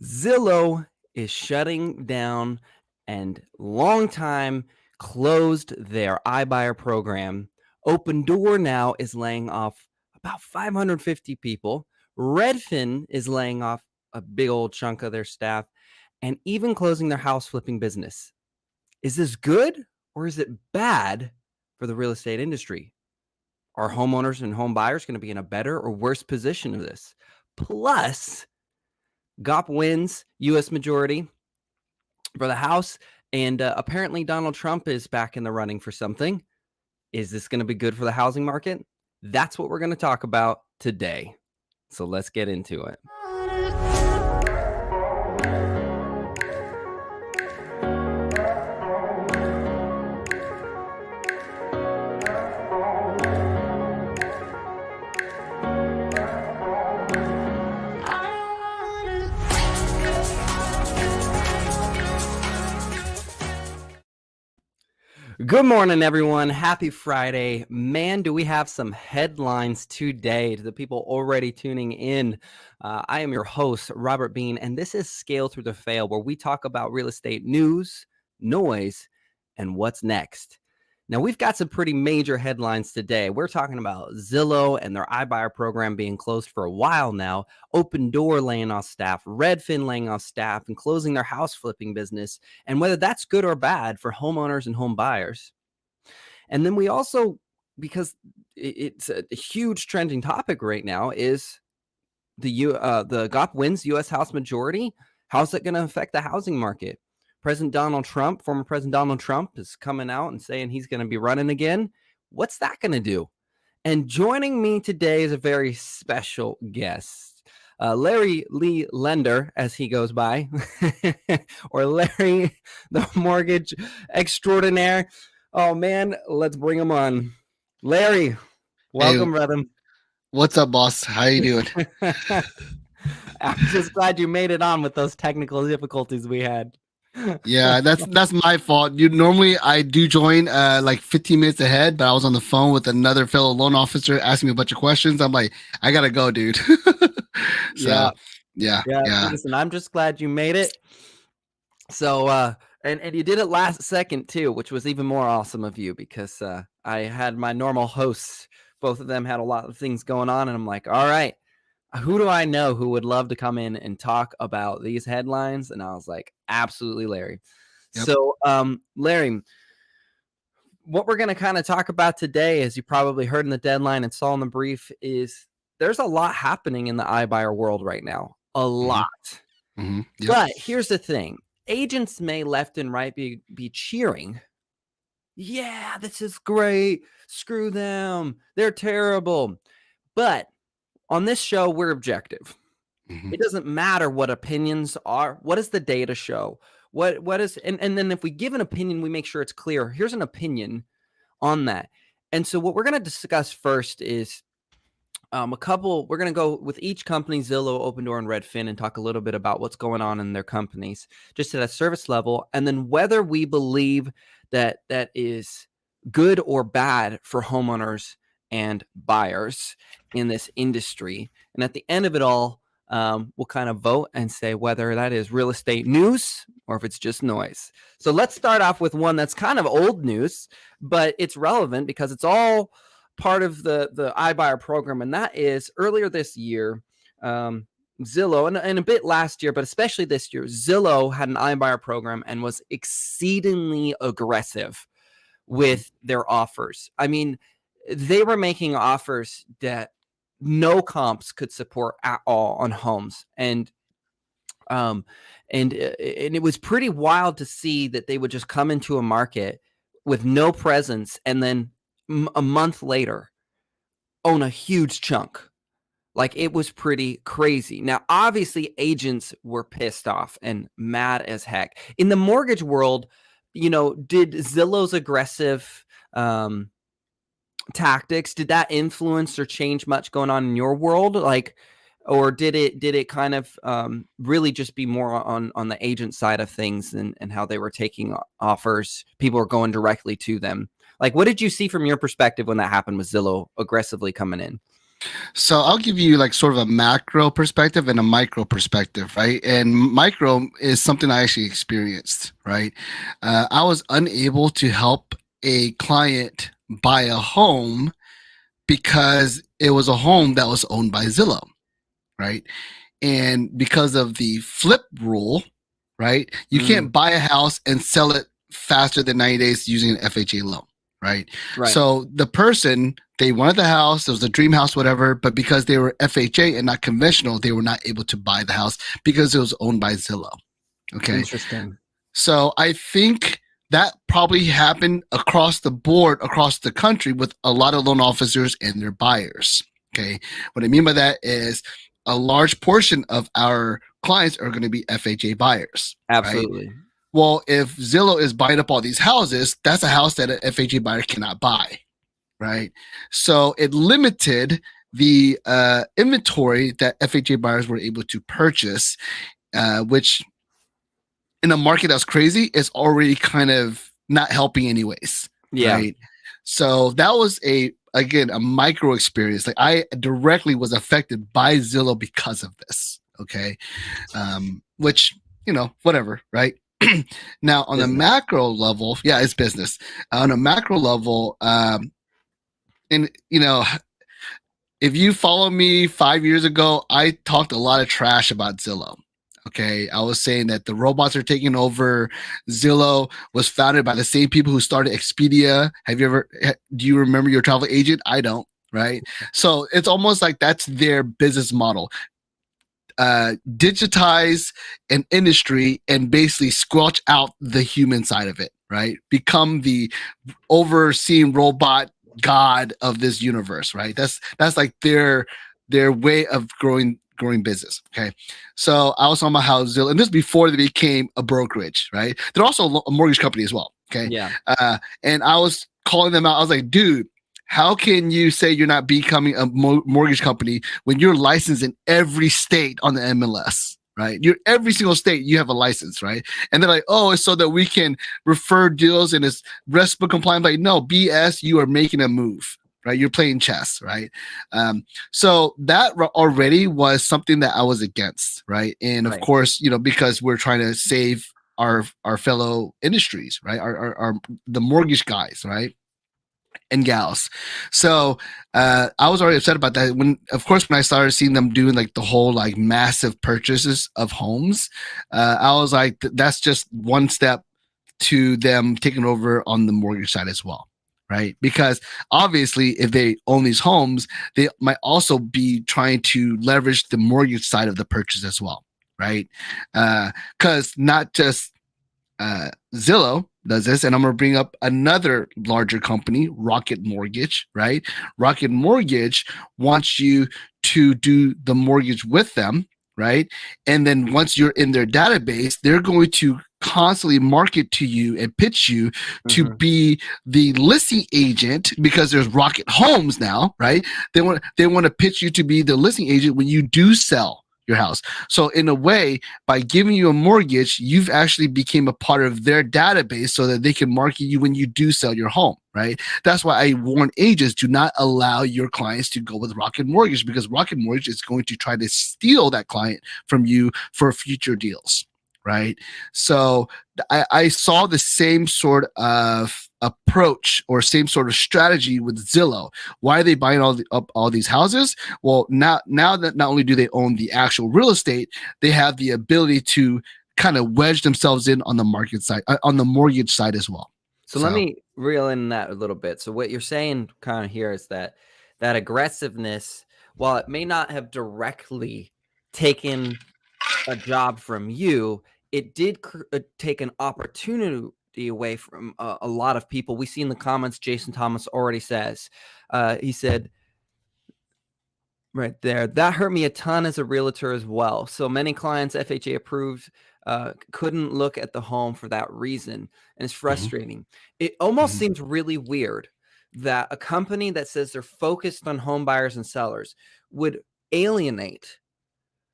Zillow is shutting down and long time closed their iBuyer program. Open Door now is laying off about 550 people. Redfin is laying off a big old chunk of their staff and even closing their house flipping business. Is this good or is it bad for the real estate industry? Are homeowners and home buyers going to be in a better or worse position of this? Plus, GOP wins U.S. majority for the House, and apparently Donald Trump is back in the running for something. Is this going to be good for the housing market? That's what we're going to talk about today. So let's get into it. Good morning, everyone. Happy Friday. Man, do we have some headlines today to the people already tuning in. I am your host, Robert Bean, and this is Scale Through the Fail, where we talk about real estate news, noise, and what's next. Now, we've got some pretty major headlines today. We're talking about Zillow and their iBuyer program being closed for a while now, Open Door laying off staff, Redfin laying off staff and closing their house flipping business, and whether that's good or bad for homeowners and home buyers. And then we also, because it's a huge trending topic right now, is the GOP wins U.S. House majority. How's it going to affect the housing market? Former President Donald Trump is coming out and saying he's going to be running again. What's that going to do? And joining me today is a very special guest, Larry Lee Lender, as he goes by, or Larry, the mortgage extraordinaire. Oh, man, let's bring him on. Larry, welcome, brother. What's up, boss? How you doing? I'm just glad you made it on with those technical difficulties we had. Yeah, that's my fault. Normally I do join like 15 minutes ahead, but I was on the phone with another fellow loan officer asking me a bunch of questions. I'm like, I gotta go, dude. So yeah. Listen, I'm just glad you made it. So and you did it last second too, which was even more awesome of you, because I had my normal hosts. Both of them had a lot of things going on, and I'm like, all right, who do I know who would love to come in and talk about these headlines? And I was like, absolutely, Larry. Yep. So, Larry, what we're going to kind of talk about today, as you probably heard in the deadline and saw in the brief, is there's a lot happening in the iBuyer world right now. A lot. Mm-hmm. Yep. But here's the thing. Agents may left and right be cheering. Yeah, this is great. Screw them. They're terrible. But on this show, we're objective. Mm-hmm. It doesn't matter what opinions are. What does the data show? What is, and then if we give an opinion, we make sure it's clear. Here's an opinion on that. And so what we're going to discuss first is we're going to go with each company, Zillow, Open Door, and Redfin, and talk a little bit about what's going on in their companies, just at a service level, and then whether we believe that that is good or bad for homeowners and buyers in this industry. And at the end of it all, we'll kind of vote and say whether that is real estate news or if it's just noise. So let's start off with one that's kind of old news, but it's relevant because it's all part of the iBuyer program. And that is earlier this year, Zillow, and a bit last year, but especially this year, Zillow had an iBuyer program and was exceedingly aggressive with their offers. I mean, they were making offers that no comps could support at all on homes. And it was pretty wild to see that they would just come into a market with no presence and then a month later own a huge chunk. Like, it was pretty crazy. Now, obviously, agents were pissed off and mad as heck. In the mortgage world, did Zillow's aggressive tactics, did that influence or change much going on in your world? Like, or did it kind of really just be more on the agent side of things and how they were taking offers? People were going directly to them. Like, what did you see from your perspective when that happened with Zillow aggressively coming in? So I'll give you like sort of a macro perspective and a micro perspective, right? And micro is something I actually experienced, right? I was unable to help a client buy a home because it was a home that was owned by Zillow, right? And because of the flip rule, right, you Mm, can't buy a house and sell it faster than 90 days using an FHA loan, right? right. So the person, they wanted the house, it was a dream house, whatever, but because they were FHA and not conventional, they were not able to buy the house because it was owned by Zillow. Okay. Interesting. So I think that probably happened across the board, across the country with a lot of loan officers and their buyers. Okay. What I mean by that is a large portion of our clients are going to be FHA buyers, right? Absolutely. Well, if Zillow is buying up all these houses, that's a house that an FHA buyer cannot buy, right? So it limited the inventory that FHA buyers were able to purchase, which in a market that's crazy is already kind of not helping anyways, Yeah. right? So that was a micro experience. Like I directly was affected by Zillow because of this. Okay. Which, whatever, right? Now on the Business. macro level, yeah, it's business. On a macro level, and if you follow me 5 years ago, I talked a lot of trash about Zillow. Okay. I was saying that the robots are taking over. Zillow was founded by the same people who started Expedia. Do you remember your travel agent? I don't. Right. So it's almost like that's their business model. Digitize an industry and basically squelch out the human side of it. Right. Become the overseeing robot god of this universe, right? That's like their way of growing business. Okay, so I was talking about how Zillow, and this before they became a brokerage, right? They're also a mortgage company as well. Okay, Yeah. And I was calling them out. I was like, dude. How can you say you're not becoming a mortgage company when you're licensed in every state on the MLS, right? You're every single state you have a license, right? And they're like, oh, it's so that we can refer deals and it's RESPA compliant. Like, no, BS, you are making a move, right? You're playing chess, right? So that already was something that I was against, right? And of Right. course, because we're trying to save our fellow industries, right? Our the mortgage guys, right? And gals. So I was already upset about that. Of course, when I started seeing them doing like the whole like massive purchases of homes, I was like, that's just one step to them taking over on the mortgage side as well, right? Because obviously, if they own these homes, they might also be trying to leverage the mortgage side of the purchase as well, right? Because not just Zillow does this, and I'm going to bring up another larger company, Rocket Mortgage, right? Rocket Mortgage wants you to do the mortgage with them, right? And then once you're in their database, they're going to constantly market to you and pitch you to Mm-hmm. be the listing agent because there's Rocket Homes now, right? They want to pitch you to be the listing agent when you do sell your house. So in a way, by giving you a mortgage, you've actually became a part of their database so that they can market you when you do sell your home, right? That's why I warn agents, do not allow your clients to go with Rocket Mortgage because Rocket Mortgage is going to try to steal that client from you for future deals, right? So I saw the same sort of approach or same sort of strategy with Zillow. Why are they buying up all these houses? Well, now that not only do they own the actual real estate, they have the ability to kind of wedge themselves in on the market side, on the mortgage side as well. So let me reel in that a little bit. So what you're saying kind of here is that aggressiveness, while it may not have directly taken a job from you, it did take an opportunity away from a lot of people. We see in the comments, Jason Thomas already says, he said, right there, that hurt me a ton as a realtor as well. So many clients FHA approved couldn't look at the home for that reason, and it's Mhm, frustrating. It almost mhm. seems really weird that a company that says they're focused on home buyers and sellers would alienate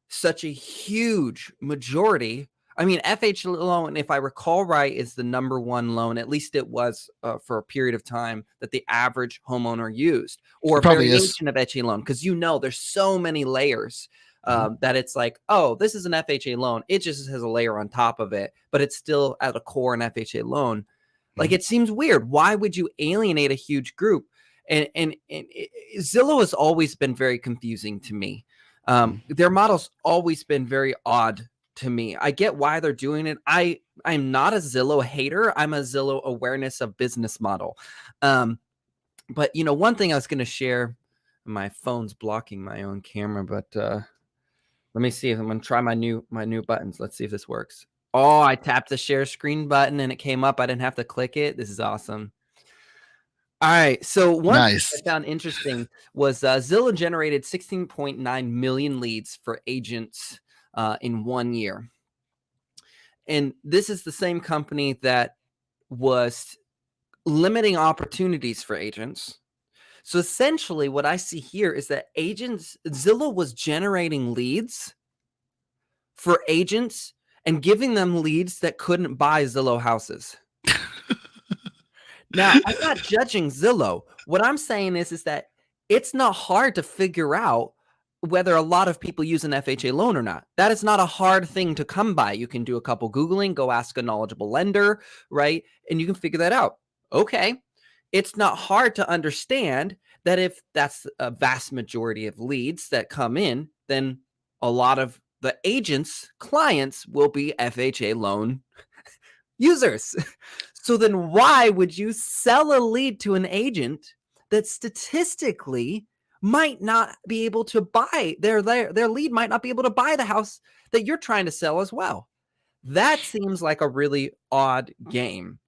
such a huge majority I mean, FH loan, if I recall right, is the number one loan. At least it was for a period of time that the average homeowner used, or It a probably is. variation of FHA loan, because there's so many layers that it's like, oh, this is an FHA loan. It just has a layer on top of it, but it's still at a core an FHA loan. Like, it seems weird. Why would you alienate a huge group? And Zillow has always been very confusing to me. Their model's always been very odd to me. I get why they're doing it. I'm not a Zillow hater. I'm a Zillow awareness of business model. But one thing I was going to share, my phone's blocking my own camera, but let me see if I'm going to try my new buttons. Let's see if this works. Oh, I tapped the share screen button and it came up. I didn't have to click it. This is awesome. All right. So one thing I found interesting was Zillow generated 16.9 million leads for agents in 1 year. And this is the same company that was limiting opportunities for agents. So essentially what I see here is that Zillow was generating leads for agents and giving them leads that couldn't buy Zillow houses. Now, I'm not judging Zillow. What I'm saying is that it's not hard to figure out whether a lot of people use an FHA loan or not. That is not a hard thing to come by. You can do a couple Googling, go ask a knowledgeable lender, right? And you can figure that out. Okay. It's not hard to understand that if that's a vast majority of leads that come in, then a lot of the agents' clients will be FHA loan users. So then why would you sell a lead to an agent that statistically might not be able to buy their lead might not be able to buy the house that you're trying to sell as well? That seems like a really odd game.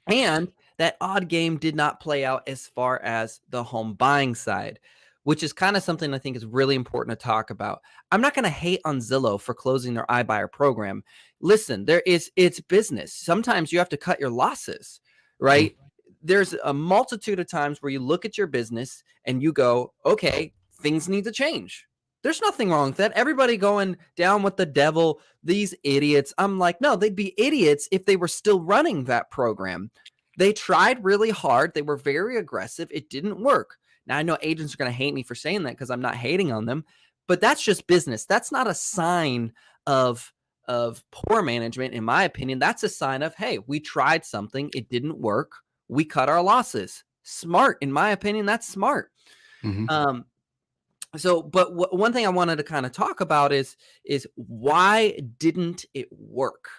And that odd game did not play out as far as the home buying side, which is kind of something I think is really important to talk about. I'm not going to hate on Zillow for closing their iBuyer program. Listen, it's business. Sometimes you have to cut your losses, right? There's a multitude of times where you look at your business and you go, okay, things need to change. There's nothing wrong with that. Everybody going down with the devil, these idiots. I'm like, no, they'd be idiots if they were still running that program. They tried really hard. They were very aggressive. It didn't work. Now, I know agents are going to hate me for saying that because I'm not hating on them, but that's just business. That's not a sign of poor management, in my opinion. That's a sign of, hey, we tried something. It didn't work. We cut our losses. Smart, in my opinion. That's smart. But one thing I wanted to kind of talk about is why didn't it work?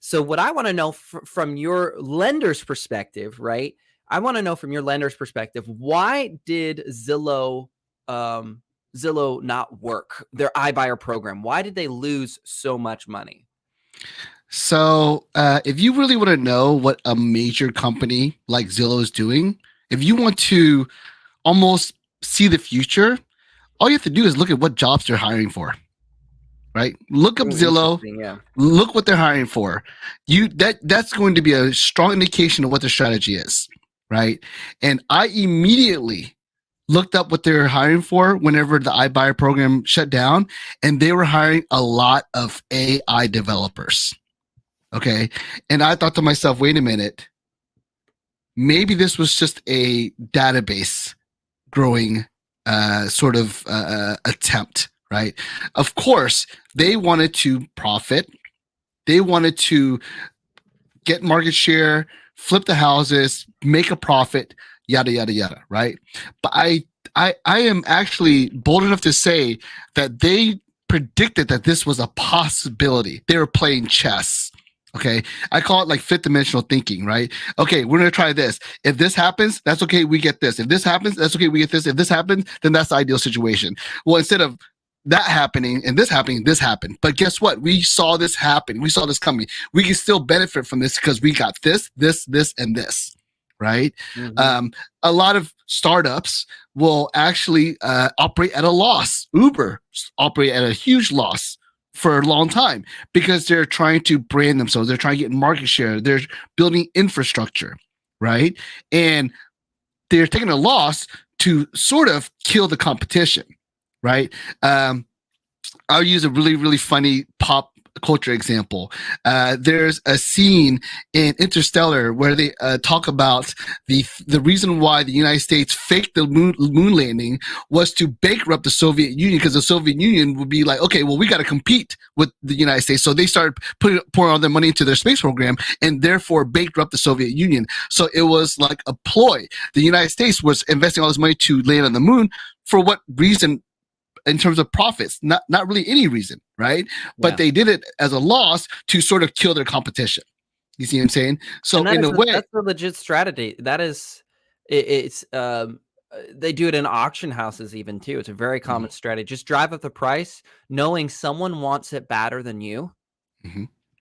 So what I want to know from your lender's perspective, right? I want to know from your lender's perspective, why did Zillow not work, their iBuyer program? Why did they lose so much money? So if you really want to know what a major company like Zillow is doing, if you want to almost see the future, all you have to do is look at what jobs they're hiring for. Right? Look up Zillow. Yeah. Look what they're hiring for. That's going to be a strong indication of what their strategy is, right? And I immediately looked up what they were hiring for whenever the iBuyer program shut down, and they were hiring a lot of AI developers. Okay, and I thought to myself, wait a minute, maybe this was just a database growing sort of attempt. Right. Of course, they wanted to profit. They wanted to get market share, flip the houses, make a profit, yada, yada, yada. Right. But I am actually bold enough to say that they predicted that this was a possibility. They were playing chess. Okay. I call it like fifth dimensional thinking, right? Okay. We're going to try this. If this happens, that's okay. We get this. If this happens, that's okay. We get this. If this happens, then that's the ideal situation. Well, instead of that happening and this happening, this happened. But guess what? We saw this happen. We saw this coming. We can still benefit from this because we got this, and this, right? A lot of startups will actually operate at a loss. Uber operate at a huge loss for a long time because they're trying to brand themselves. They're trying to get market share. They're building infrastructure, right? And they're taking a loss to sort of kill the competition. Right. I'll use a really, really funny pop culture example. There's a scene in Interstellar where they talk about the reason why the United States faked the moon landing was to bankrupt the Soviet Union, because the Soviet Union would be like, okay, well, we got to compete with the United States. So they started pouring all their money into their space program and therefore bankrupt the Soviet Union. So it was like a ploy. The United States was investing all this money to land on the moon. For what reason? In terms of profits, not really any reason, right? But they did it as a loss to sort of kill their competition. You see what I'm saying? So in a way, that's a legit strategy. That is, it's they do it in auction houses even too. It's a very common strategy. Just drive up the price, knowing someone wants it badder than you,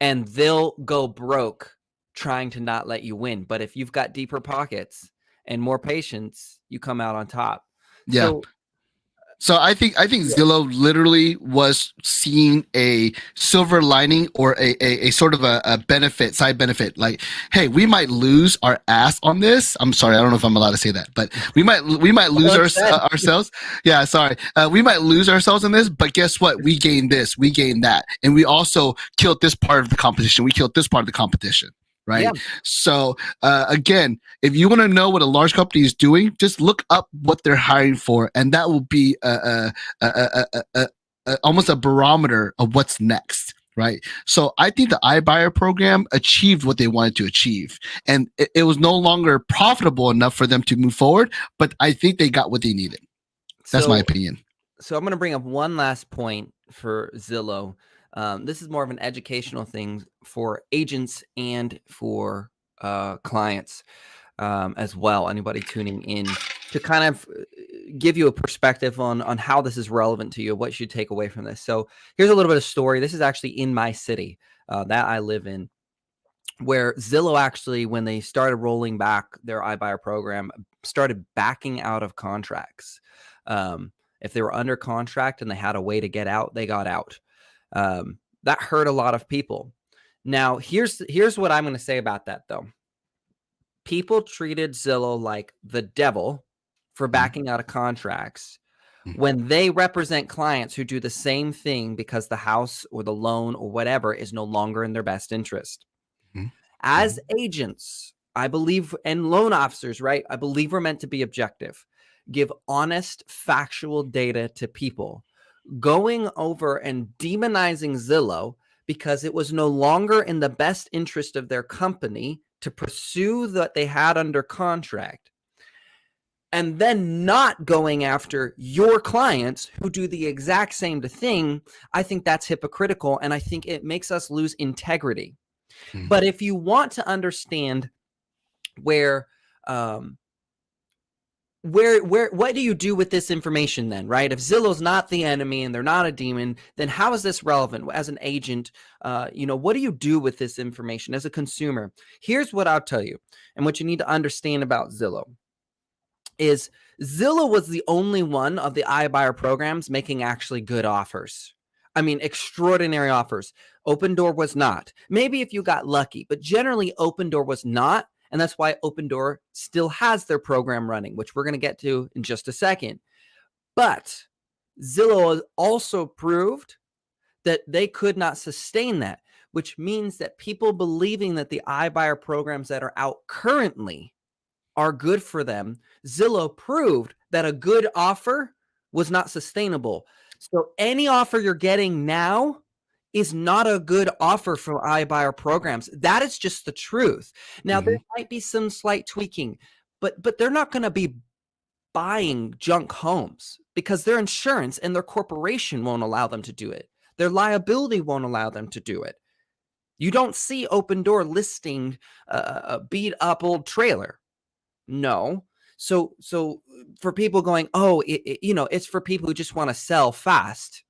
and they'll go broke trying to not let you win. But if you've got deeper pockets and more patience, you come out on top. yeah. So I think Zillow literally was seeing a silver lining, or a sort of a benefit, side benefit. Like, hey, we might lose our ass on this. I'm sorry, I don't know if I'm allowed to say that, but we might lose ourselves. Yeah, sorry. We might lose ourselves in this, but guess what? We gained this, we gained that, and we also killed this part of the competition. We killed this part of the competition. Right. Yeah. So again, if you want to know what a large company is doing, just look up what they're hiring for, and that will be almost a barometer of what's next. Right. So I think the iBuyer program achieved what they wanted to achieve, and it was no longer profitable enough for them to move forward. But I think they got what they needed. That's my opinion. So I'm going to bring up one last point for Zillow. This is more of an educational thing for agents and for clients as well. Anybody tuning in, to kind of give you a perspective on how this is relevant to you, what you should take away from this. So here's a little bit of story. This is actually in my city that I live in, where Zillow actually, when they started rolling back their iBuyer program, started backing out of contracts. If they were under contract and they had a way to get out, they got out. That hurt a lot of people. Now, here's what I'm going to say about that, though. People treated Zillow like the devil for backing out of contracts when they represent clients who do the same thing because the house or the loan or whatever is no longer in their best interest. As agents, I believe, and loan officers, right? I believe we're meant to be objective, give honest, factual data to people. Going over and demonizing Zillow because it was no longer in the best interest of their company to pursue that they had under contract, and then not going after your clients who do the exact same thing, I think that's hypocritical, and I think it makes us lose integrity. But if you want to understand where what do you do with this information then, right? If Zillow's not the enemy and they're not a demon, then how is this relevant as an agent? What do you do with this information as a consumer? Here's what I'll tell you, and what you need to understand about Zillow is Zillow was the only one of the iBuyer programs making actually good offers. I mean, extraordinary offers. Open Door was not. Maybe if you got lucky, but generally Open Door was not. And that's why Open Door still has their program running, which we're going to get to in just a second. But Zillow also proved that they could not sustain that, which means that people believing that the iBuyer programs that are out currently are good for them, Zillow proved that a good offer was not sustainable. So any offer you're getting now is not a good offer from iBuyer programs. That is just the truth. Now, there might be some slight tweaking, but they're not going to be buying junk homes because their insurance and their corporation won't allow them to do it. Their liability won't allow them to do it. You don't see Open Door listing a beat up old trailer. No. So for people going, oh, it's for people who just want to sell fast.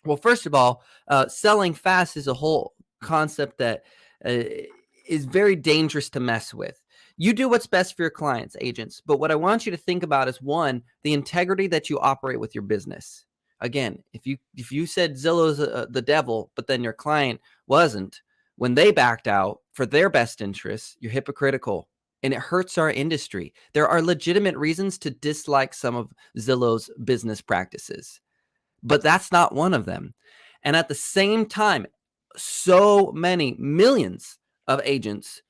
Well, first of all, selling fast is a whole concept that is very dangerous to mess with. You do what's best for your clients, agents. But what I want you to think about is, one, the integrity that you operate with your business. Again, if you said Zillow's the devil, but then your client wasn't, when they backed out for their best interests, you're hypocritical. And it hurts our industry. There are legitimate reasons to dislike some of Zillow's business practices, but that's not one of them. And at the same time, so many millions of agents,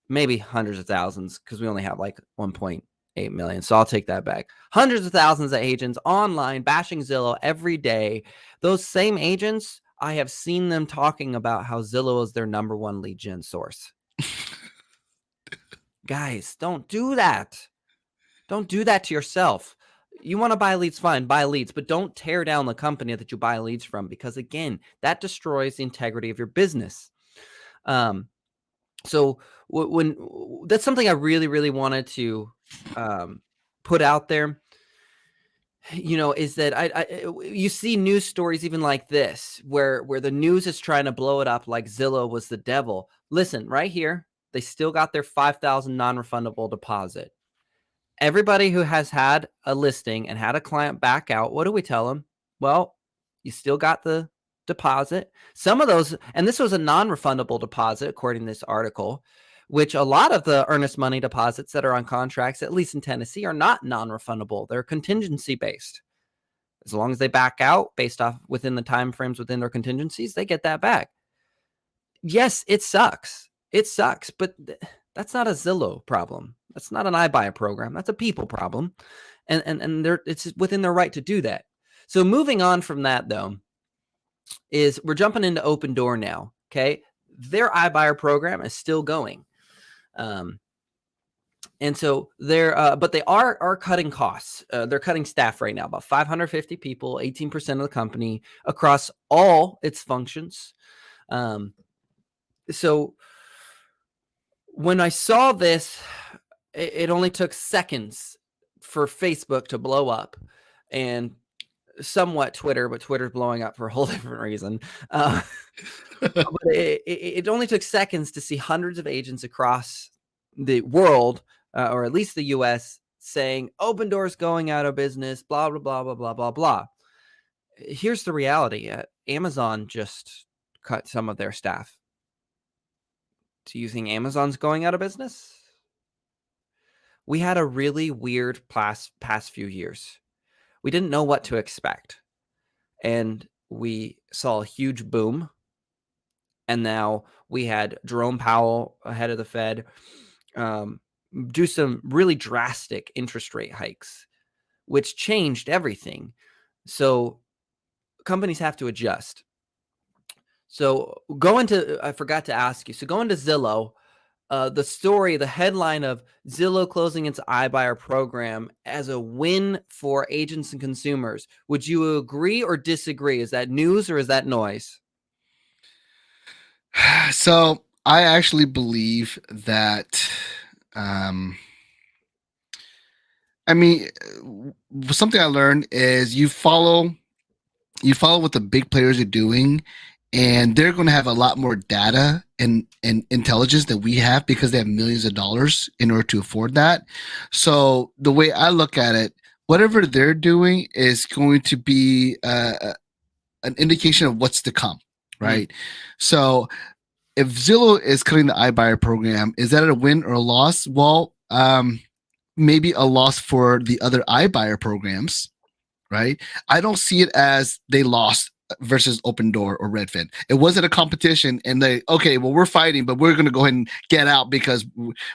maybe hundreds of thousands, because we only have like 1.8 million. So I'll take that back. Hundreds of thousands of agents online bashing Zillow every day. Those same agents, I have seen them talking about how Zillow is their number one lead gen source. Guys, don't do that. Don't do that to yourself. You want to buy leads, fine, buy leads, but don't tear down the company that you buy leads from, because again, that destroys the integrity of your business. So when that's something I really, really wanted to put out there, is that you see news stories even like this, where the news is trying to blow it up like Zillow was the devil. Listen, right here, they still got their $5,000 non-refundable deposit. Everybody who has had a listing and had a client back out, what do we tell them? Well, you still got the deposit. Some of those, and this was a non-refundable deposit, according to this article, which a lot of the earnest money deposits that are on contracts, at least in Tennessee, are not non-refundable. They're contingency based. As long as they back out based off within the time frames within their contingencies, they get that back. Yes, it sucks. It sucks, but that's not a Zillow problem. That's not an iBuyer program. That's a people problem. And it's within their right to do that. So moving on from that, though, is we're jumping into Open Door now. Okay. Their iBuyer program is still going. And so but they are cutting costs. They're cutting staff right now, about 550 people, 18% of the company across all its functions. So when I saw this, it only took seconds for Facebook to blow up, and somewhat Twitter, but Twitter's blowing up for a whole different reason. But it only took seconds to see hundreds of agents across the world, or at least the US, saying Open Door's going out of business, blah, blah, blah, blah, blah, blah, blah. Here's the reality. Amazon just cut some of their staff. Do you think Amazon's going out of business? We had a really weird past few years. We didn't know what to expect. And we saw a huge boom. And now we had Jerome Powell, ahead of the Fed, do some really drastic interest rate hikes, which changed everything. So companies have to adjust. So I forgot to ask you. So go into Zillow. The headline of Zillow closing its iBuyer program as a win for agents and consumers. Would you agree or disagree? Is that news or is that noise? So I actually believe that, something I learned is you follow what the big players are doing, and they're going to have a lot more data and intelligence that we have, because they have millions of dollars in order to afford that. So the way I look at it, whatever they're doing is going to be an indication of what's to come, right? So if Zillow is cutting the iBuyer program, is that a win or a loss? Well, maybe a loss for the other iBuyer programs, right? I don't see it as they lost versus Open Door or Redfin. It wasn't a competition, and we're fighting, but we're going to go ahead and get out because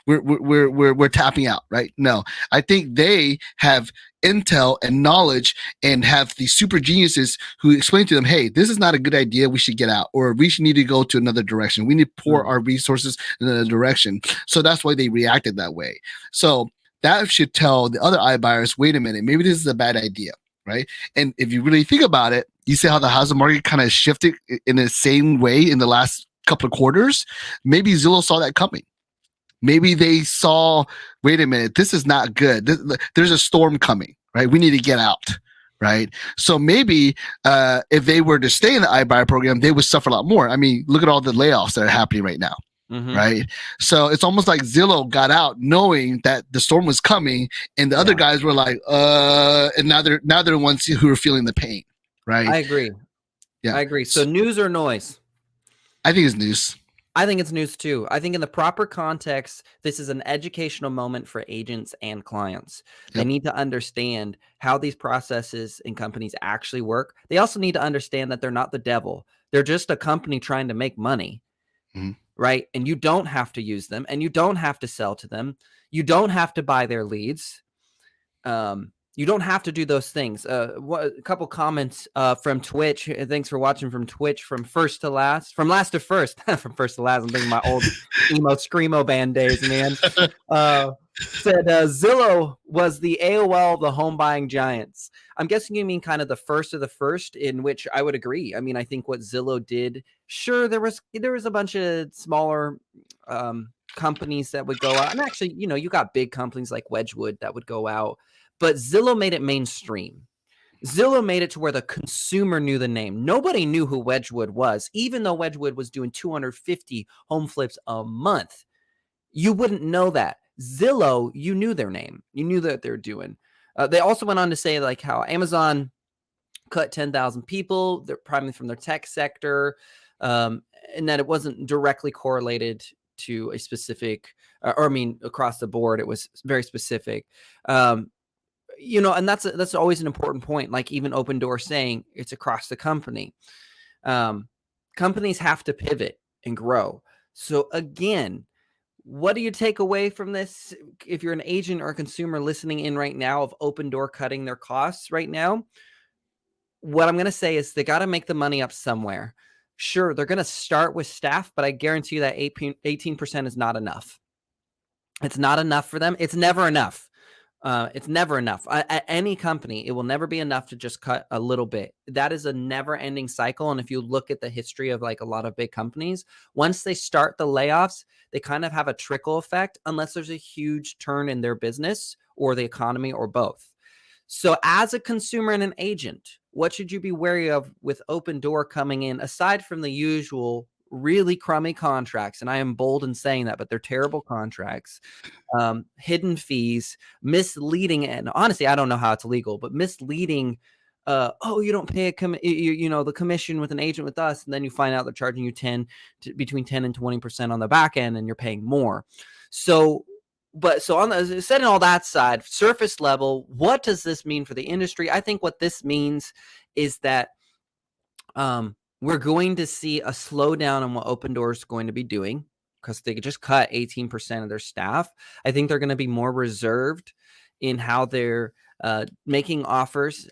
we're tapping out, right? No, I think they have intel and knowledge and have these super geniuses who explain to them, hey, this is not a good idea, we should get out, or we should need to go to another direction, we need to pour our resources in another direction. So that's why they reacted that way. So that should tell the other iBuyers, wait a minute, maybe this is a bad idea, right? And if you really think about it, you see how the housing market kind of shifted in the same way in the last couple of quarters. Maybe Zillow saw that coming. Maybe they saw, wait a minute, this is not good. There's a storm coming, right? We need to get out, right? So maybe if they were to stay in the iBuyer program, they would suffer a lot more. I mean, look at all the layoffs that are happening right now. Mm-hmm. Right. So it's almost like Zillow got out knowing that the storm was coming, and the other guys were like, and now they're the ones who are feeling the pain. Right. I agree. Yeah. I agree. So news or noise? I think it's news. I think it's news too. I think in the proper context, this is an educational moment for agents and clients. They Yep. need to understand how these processes and companies actually work. They also need to understand that they're not the devil. They're just a company trying to make money, Mhm. right? And you don't have to use them, and you don't have to sell to them. You don't have to buy their leads. You don't have to do those things. A couple comments from Twitch. Thanks for watching from Twitch. From first to last, from last to first, from first to last. I'm thinking my old emo screamo band days, man. Said Zillow was the AOL of the home buying giants. I'm guessing you mean kind of the first of the first, in which I would agree. I mean, I think what Zillow did, sure, there was a bunch of smaller companies that would go out, and actually, you got big companies like Wedgwood that would go out. But Zillow made it mainstream. Zillow made it to where the consumer knew the name. Nobody knew who Wedgwood was, even though Wedgwood was doing 250 home flips a month. You wouldn't know that. Zillow, you knew their name. You knew that they're doing. They also went on to say like how Amazon cut 10,000 people, they're primarily from their tech sector, and that it wasn't directly correlated to a specific, or I mean, across the board, it was very specific. And that's always an important point. Like even Open Door saying it's across the company. Companies have to pivot and grow. So again, what do you take away from this? If you're an agent or a consumer listening in right now of Open Door cutting their costs right now, what I'm going to say is they got to make the money up somewhere. Sure, they're going to start with staff, but I guarantee you that 18% is not enough. It's not enough for them. It's never enough. It's never enough. At any company, it will never be enough to just cut a little bit. That is a never-ending cycle. And if you look at the history of like a lot of big companies, once they start the layoffs, they kind of have a trickle effect unless there's a huge turn in their business or the economy or both. So as a consumer and an agent, what should you be wary of with Open Door coming in, aside from the usual really crummy contracts? And I am bold in saying that, but they're terrible contracts. Hidden fees, misleading, and honestly, I don't know how it's legal, but misleading. You don't pay the commission with an agent with us, and then you find out they're charging you between 10 and 20% on the back end, and you're paying more. So on the setting all that side, surface level, what does this mean for the industry? I think what this means is that we're going to see a slowdown in what Open Door is going to be doing, because they just cut 18% of their staff. I think they're going to be more reserved in how they're making offers.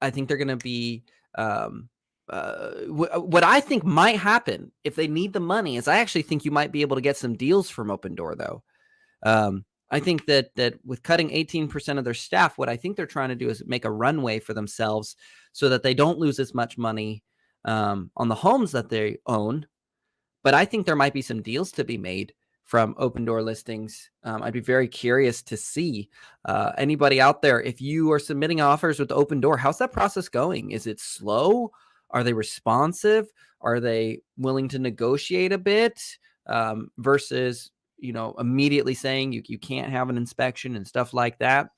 I think they're going to be what I think might happen if they need the money is I actually think you might be able to get some deals from Open Door, though. I think that with cutting 18% of their staff, what I think they're trying to do is make a runway for themselves so that they don't lose as much money on the homes that they own. But I think there might be some deals to be made from Open Door listings. I'd be very curious to see anybody out there. If you are submitting offers with Open Door, how's that process going? Is it slow? Are they responsive? Are they willing to negotiate a bit versus immediately saying you can't have an inspection and stuff like that?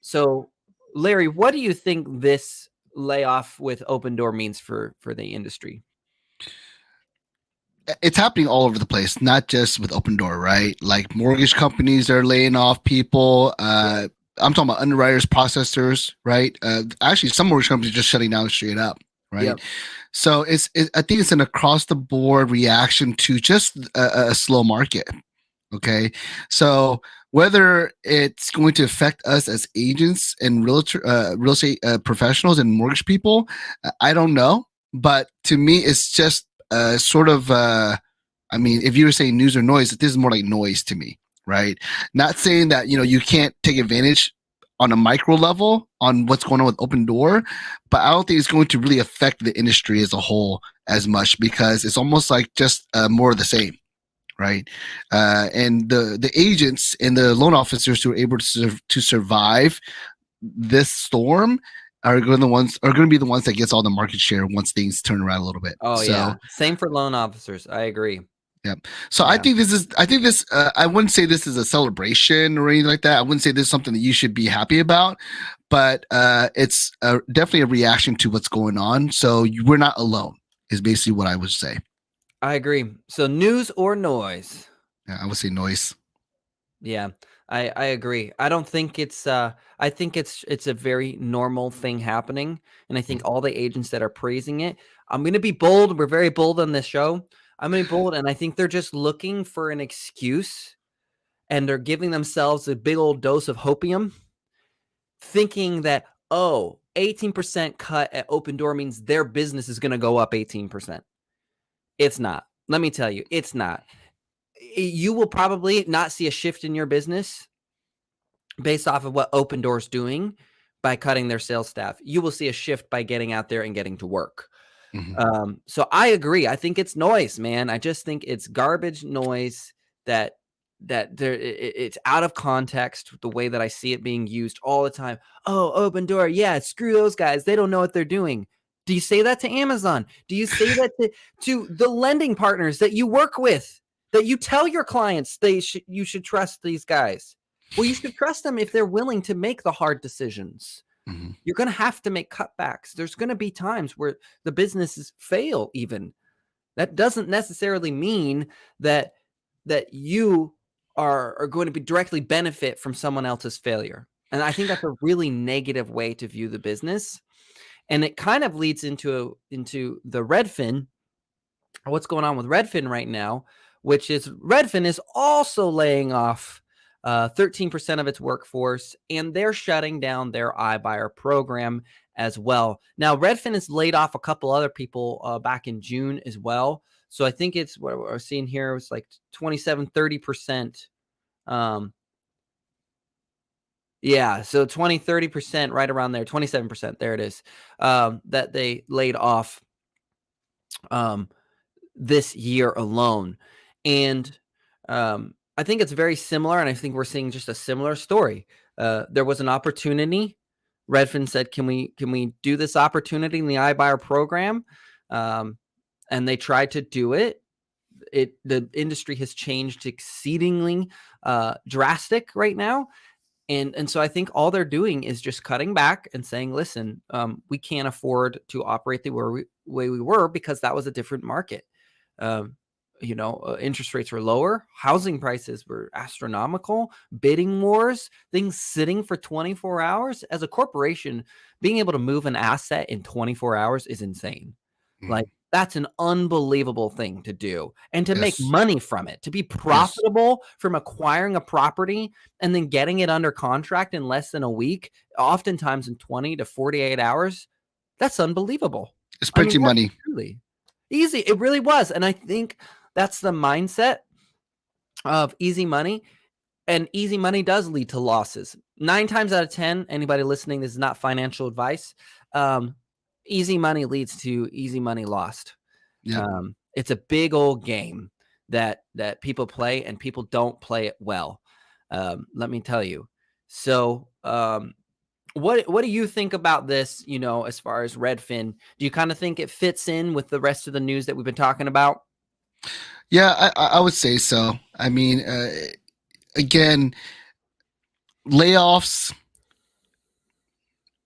So, Larry, what do you think this layoff with Open Door means for the industry? It's happening all over the place, not just with Open Door, right? Like mortgage companies are laying off people. I'm talking about underwriters, processors, right? Actually, some mortgage companies are just shutting down straight up, right? Yep. So I think it's an across the board reaction to just a slow market. Okay, so whether it's going to affect us as agents and real estate professionals and mortgage people, I don't know. But to me, it's just sort of. I mean, if you were saying news or noise, this is more like noise to me, right? Not saying that you can't take advantage on a micro level on what's going on with Open Door, but I don't think it's going to really affect the industry as a whole as much because it's almost like just more of the same, right? And the agents and the loan officers who are able to survive this storm are going to be the ones that gets all the market share once things turn around a little bit. Oh, yeah. Same for loan officers. I agree. Yeah. So yeah. I wouldn't say this is a celebration or anything like that. I wouldn't say this is something that you should be happy about, but it's definitely a reaction to what's going on. So we're not alone is basically what I would say. I agree. So news or noise? Yeah, I would say noise. Yeah, I agree. I don't think it's I think it's a very normal thing happening, and I think all the agents that are praising it, I'm gonna be bold. We're very bold on this show. I'm gonna be bold, and I think they're just looking for an excuse, and they're giving themselves a big old dose of hopium, thinking that, oh, 18% cut at Open Door means their business is gonna go up 18%. It's not. Let me tell you, it's not. You will probably not see a shift in your business based off of what Open Door's doing by cutting their sales staff. You will see a shift by getting out there and getting to work. Mhm. So I agree. I think it's noise, man. I just think it's garbage noise that it's out of context the way that I see it being used all the time. Oh, Open Door, yeah, screw those guys. They don't know what they're doing. Do you say that to Amazon? Do you say that to the lending partners that you work with? That you tell your clients you should trust these guys? Well, you should trust them if they're willing to make the hard decisions. Mhm. You're going to have to make cutbacks. There's going to be times where the businesses fail even. That doesn't necessarily mean that you are going to be directly benefit from someone else's failure. And I think that's a really negative way to view the business. And it kind of leads into the Redfin, what's going on with Redfin right now, which is Redfin is also laying off 13% of its workforce, and they're shutting down their iBuyer program as well. Now, Redfin has laid off a couple other people back in June as well. So I think it's what we're seeing here was like 27, 30%. Yeah, so 20, 30%, right around there, 27%. There it is. That they laid off this year alone. And I think it's very similar, and I think we're seeing just a similar story. There was an opportunity. Redfin said, "Can we do this opportunity in the iBuyer program?" And they tried to do it. The industry has changed exceedingly drastic right now, and so I think all they're doing is just cutting back and saying, "Listen, we can't afford to operate the way we were because that was a different market." Um, interest rates were lower, housing prices were astronomical, bidding wars, things sitting for 24 hours. As a corporation, being able to move an asset in 24 hours is insane. Like, Mhm. that's an unbelievable thing to do, and to make Yes. money from it, to be Yes. profitable from acquiring a property and then getting it under contract in less than a week, oftentimes in 20 to 48 hours. That's unbelievable. It's I mean, printing that's money. truly easy. It really was. And I think that's the mindset of easy money. And easy money does lead to losses. 9 times out of 10, anybody listening, this is not financial advice. Um, Easy money leads to easy money lost. Yep. It's a big old game that people play, and people don't play it well. Let me tell you. So, what do you think about this? As far as Redfin, do you kind of think it fits in with the rest of the news that we've been talking about? Yeah, I would say so. I mean, again, layoffs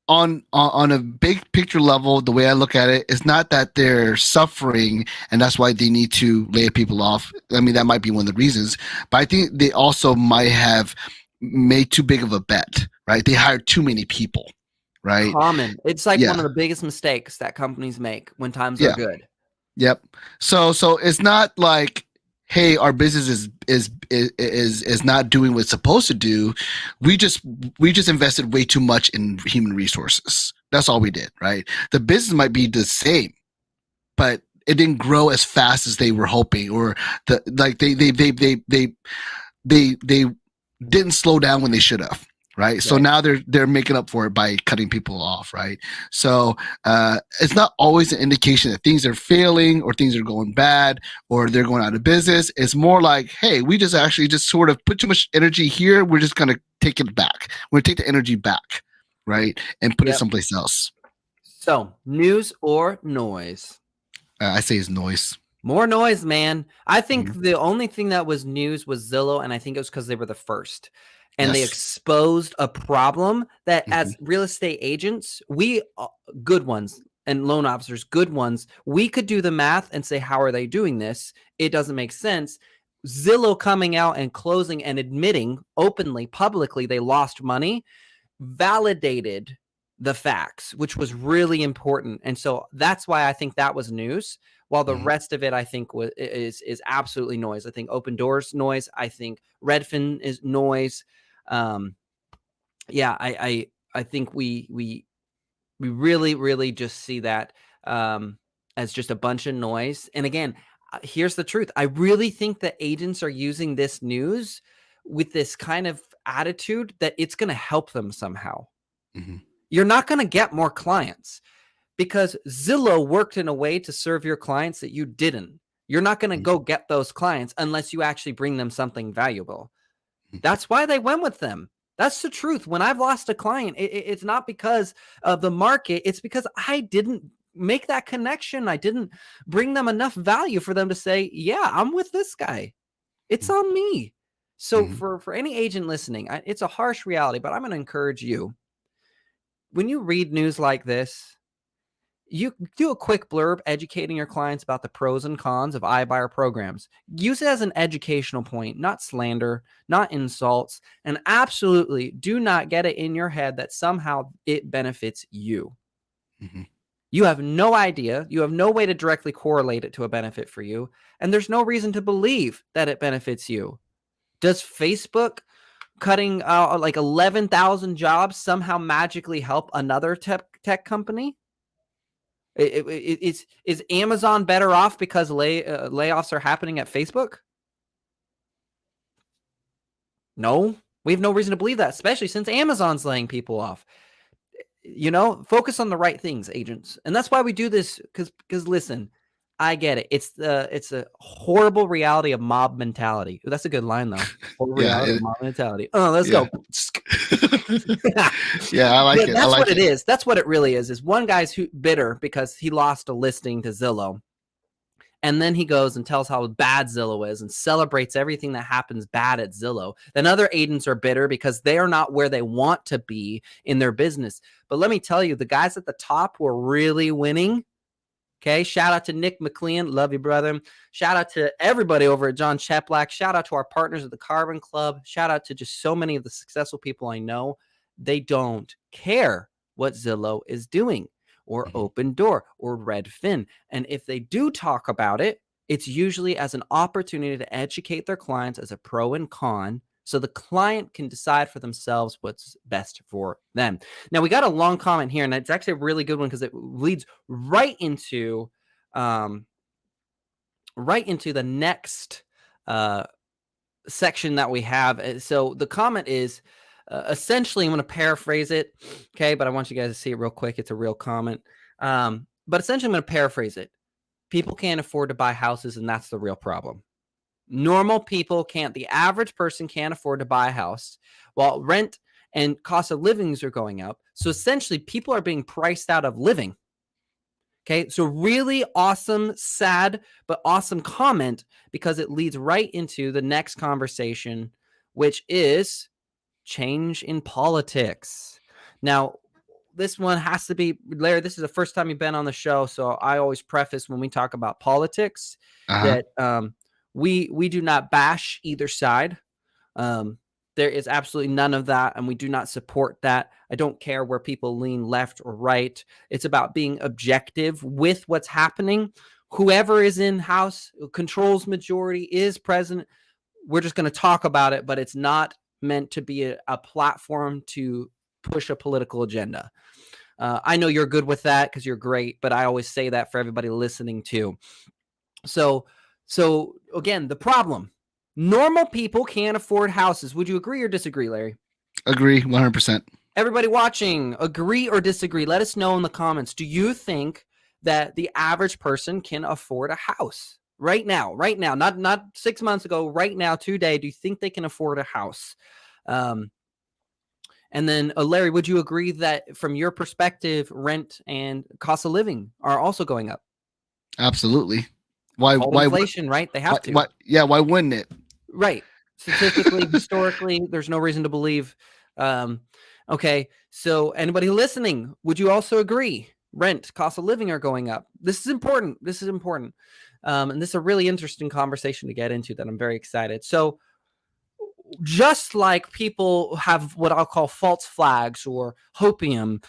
on a big picture level, the way I look at it is not that they're suffering and that's why they need to lay people off. I mean, that might be one of the reasons, but I think they also might have made too big of a bet, right? They hired too many people, right? Common. It's like one Yeah, of the biggest mistakes that companies make when times are yeah, good. yep. So it's not like, hey, our business is not doing what it's supposed to do. We just we just invested way too much in human resources. That's all we did, right? The business might be the same, but it didn't grow as fast as they were hoping, or they didn't slow down when they should have, right? So Right. now they're making up for it by cutting people off, right? So it's not always an indication that things are failing or things are going bad or they're going out of business. It's more like, hey, we just actually just sort of put too much energy here. We're just gonna take it back. We're gonna take the energy back, right, and put it Yep. someplace else. So, news or noise? I say it's noise. More noise, man. I think Mhm. the only thing that was news was Zillow, and I think it was because they were the first. And they Yes. exposed a problem that, Mhm. as real estate agents, we good ones, and loan officers, good ones, we could do the math and say, how are they doing this? It doesn't make sense. Zillow coming out and closing and admitting openly, publicly, they lost money, validated the facts, which was really important. And so that's why I think that was news, while the rest of it, I think, is absolutely noise. I think Open Doors noise. I think Redfin is noise. Yeah, I think we really just see that as just a bunch of noise. And again, here's the truth. I really think that agents are using this news with this kind of attitude that it's going to help them somehow. You're not going to get more clients because Zillow worked in a way to serve your clients that you didn't. You're not going to go get those clients unless you actually bring them something valuable. That's why they went with them. That's the truth. When I've lost a client, it's not because of the market. It's because I didn't make that connection. I didn't bring them enough value for them to say, yeah, I'm with this guy. It's on me. So for any agent listening, it's a harsh reality, but I'm going to encourage you. When you read news like this, you do a quick blurb educating your clients about the pros and cons of iBuyer programs. Use it as an educational point, not slander, not insults, and absolutely do not get it in your head that somehow it benefits you. You have no idea. You have no way to directly correlate it to a benefit for you, and there's no reason to believe that it benefits you. Does Facebook cutting like 11,000 jobs somehow magically help another tech company? Is Amazon better off because layoffs are happening at Facebook? No, we have no reason to believe that, especially since Amazon's laying people off. Focus on the right things, agents. And that's why we do this, because listen, I get it. It's a horrible reality of mob mentality. That's a good line, though. Horrible reality of mob mentality. Oh, let's go. Yeah, I like it. That's what it is. That's what it really is one guy's bitter because he lost a listing to Zillow. And then he goes and tells how bad Zillow is and celebrates everything that happens bad at Zillow. Then other agents are bitter because they are not where they want to be in their business. But let me tell you, the guys at the top who are really winning. Okay, shout out to Nick McLean. Love you, brother. Shout out to everybody over at John Cheplack. Shout out to our partners at the Carbon Club. Shout out to just so many of the successful people I know. They don't care what Zillow is doing or Open Door or Redfin. And if they do talk about it, it's usually as an opportunity to educate their clients as a pro and con, so the client can decide for themselves what's best for them. Now, we got a long comment here, and it's actually a really good one because it leads right into the next section that we have. So the comment is essentially, I'm going to paraphrase it, okay? But I want you guys to see it real quick. It's a real comment. But essentially, I'm going to paraphrase it. People can't afford to buy houses, and that's the real problem. Normal people can't. The average person can't afford to buy a house while rent and cost of livings are going up. So essentially, people are being priced out of living. Okay, so really awesome, sad, but awesome comment because it leads right into the next conversation, which is change in politics. Now, this one has to be, Larry, this is the first time you've been on the show, so I always preface when we talk about politics that we do not bash either side. There is absolutely none of that, and we do not support that. I don't care where people lean left or right. It's about being objective with what's happening. Whoever is in House, controls majority, is president, we're just going to talk about it, but it's not meant to be a platform to push a political agenda. I know you're good with that because you're great, but I always say that for everybody listening too. So again, the problem, normal people can't afford houses. Would you agree or disagree, Larry? Agree, 100%. Everybody watching, agree or disagree? Let us know in the comments. Do you think that the average person can afford a house right now, not 6 months ago, right now, today? Do you think they can afford a house? And then, Larry, would you agree that from your perspective, rent and cost of living are also going up? Absolutely. Why inflation, right? They have to. Why wouldn't it? Right. Statistically, historically, there's no reason to believe. Okay. So anybody listening, would you also agree rent, cost of living are going up. This is important. This is important. And this is a really interesting conversation to get into that I'm very excited. So just like people have what I'll call false flags or hopium,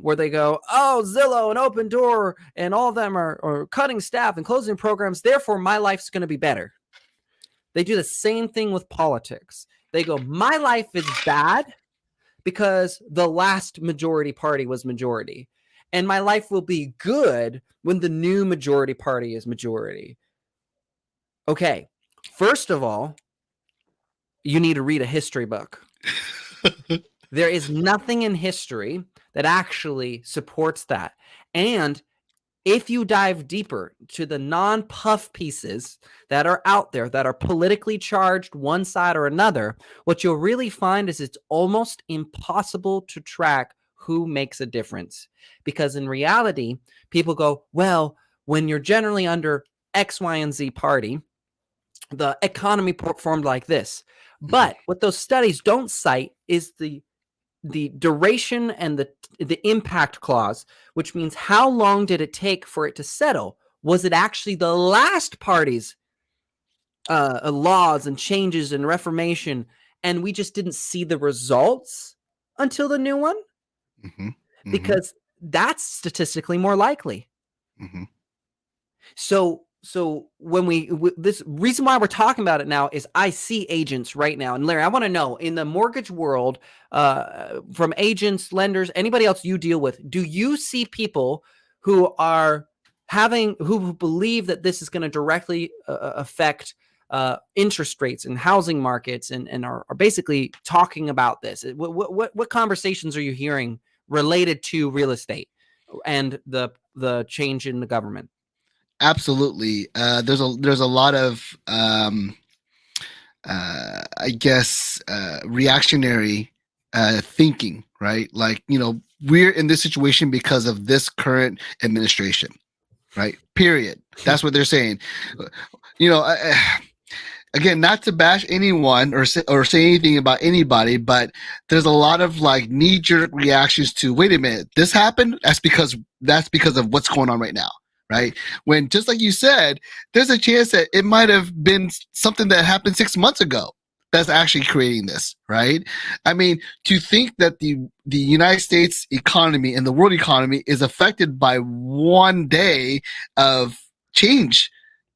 where they go, oh, Zillow and Open Door and all of them are cutting staff and closing programs, therefore my life's going to be better. They do the same thing with politics. They go, my life is bad because the last majority party was majority, and my life will be good when the new majority party is majority. Okay, first of all, you need to read a history book. There is nothing in history that actually supports that. And if you dive deeper to the non-puff pieces that are out there that are politically charged one side or another, what you'll really find is it's almost impossible to track who makes a difference. Because in reality, people go, well, when you're generally under X, Y, and Z party, the economy performed like this. But what those studies don't cite is the duration and the impact clause, which means how long did it take for it to settle? Was it actually the last party's laws and changes and reformation, and we just didn't see the results until the new one? Mm-hmm. Mm-hmm. Because that's statistically more likely. Mm-hmm. So when this reason why we're talking about it now is I see agents right now. And Larry, I want to know, in the mortgage world, from agents, lenders, anybody else you deal with, do you see people who believe that this is going to directly affect interest rates and housing markets and are basically talking about this? What conversations are you hearing related to real estate and the change in the government? Absolutely. There's a lot of I guess reactionary thinking, right? Like, we're in this situation because of this current administration, right? Period. That's what they're saying. Again, not to bash anyone or say anything about anybody, but there's a lot of like knee-jerk reactions to, wait a minute, this happened? That's because of what's going on right now. Right? When, just like you said, there's a chance that it might have been something that happened 6 months ago that's actually creating this, right? I mean, to think that the United States economy and the world economy is affected by one day of change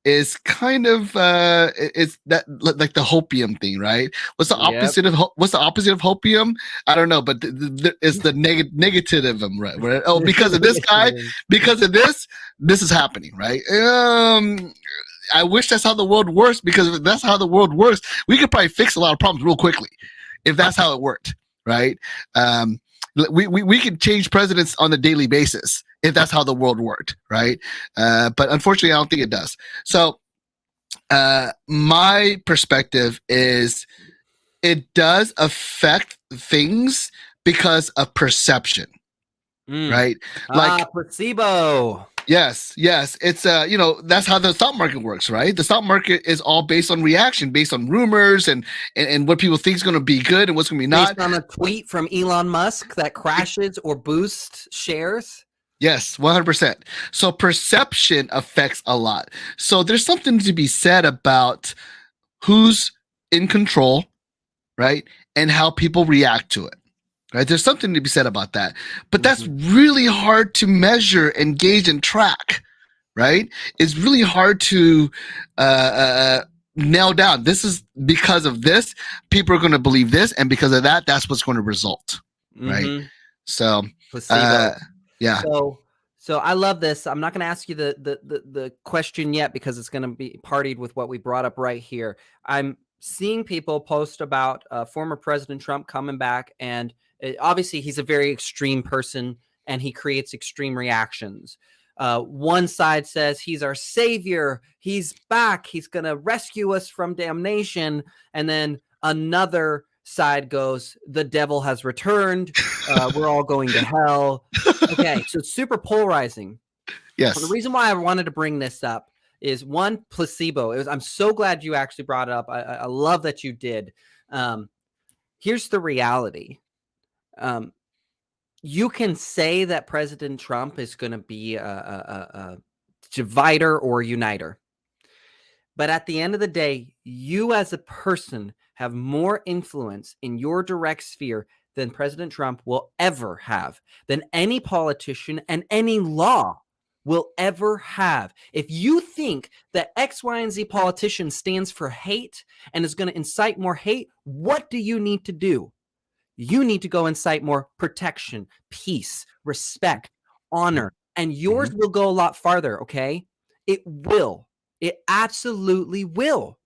is kind of it's that like the hopium thing, right? What's the opposite of hopium? I don't know, but it's the negativism, right? Where, oh, because of this guy, because of this is happening, right? I wish that's how the world works, because if that's how the world works, we could probably fix a lot of problems real quickly if that's how it worked, right? We could change presidents on a daily basis if that's how the world worked, right? But unfortunately, I don't think it does. So my perspective is it does affect things because of perception, right? Like placebo. Yes. It's that's how the stock market works, right? The stock market is all based on reaction, based on rumors and what people think is going to be good and what's going to be not. Based on a tweet from Elon Musk that crashes or boosts shares. Yes, 100%. So perception affects a lot. So there's something to be said about who's in control, right? And how people react to it. Right? There's something to be said about that. But that's really hard to measure and gauge and track, right? It's really hard to nail down. This is because of this, people are going to believe this, and because of that, that's what's going to result, right? So placebo. Yeah. So I love this. I'm not going to ask you the question yet because it's going to be partied with what we brought up right here. I'm seeing people post about former President Trump coming back, and obviously he's a very extreme person and he creates extreme reactions. One side says he's our savior, he's back, he's going to rescue us from damnation, and then another side goes, the devil has returned, we're all going to hell. Okay, so it's super polarizing. Yes. The reason why I wanted to bring this up is, one, placebo. I'm so glad you actually brought it up. I love that you did. Here's the reality. you can say that President Trump is going to be a divider or uniter. But at the end of the day, you as a person have more influence in your direct sphere than President Trump will ever have, than any politician and any law will ever have. If you think that X, Y, and Z politician stands for hate and is going to incite more hate, what do you need to do? You need to go incite more protection, peace, respect, honor, and yours will go a lot farther, okay? It will. It absolutely will.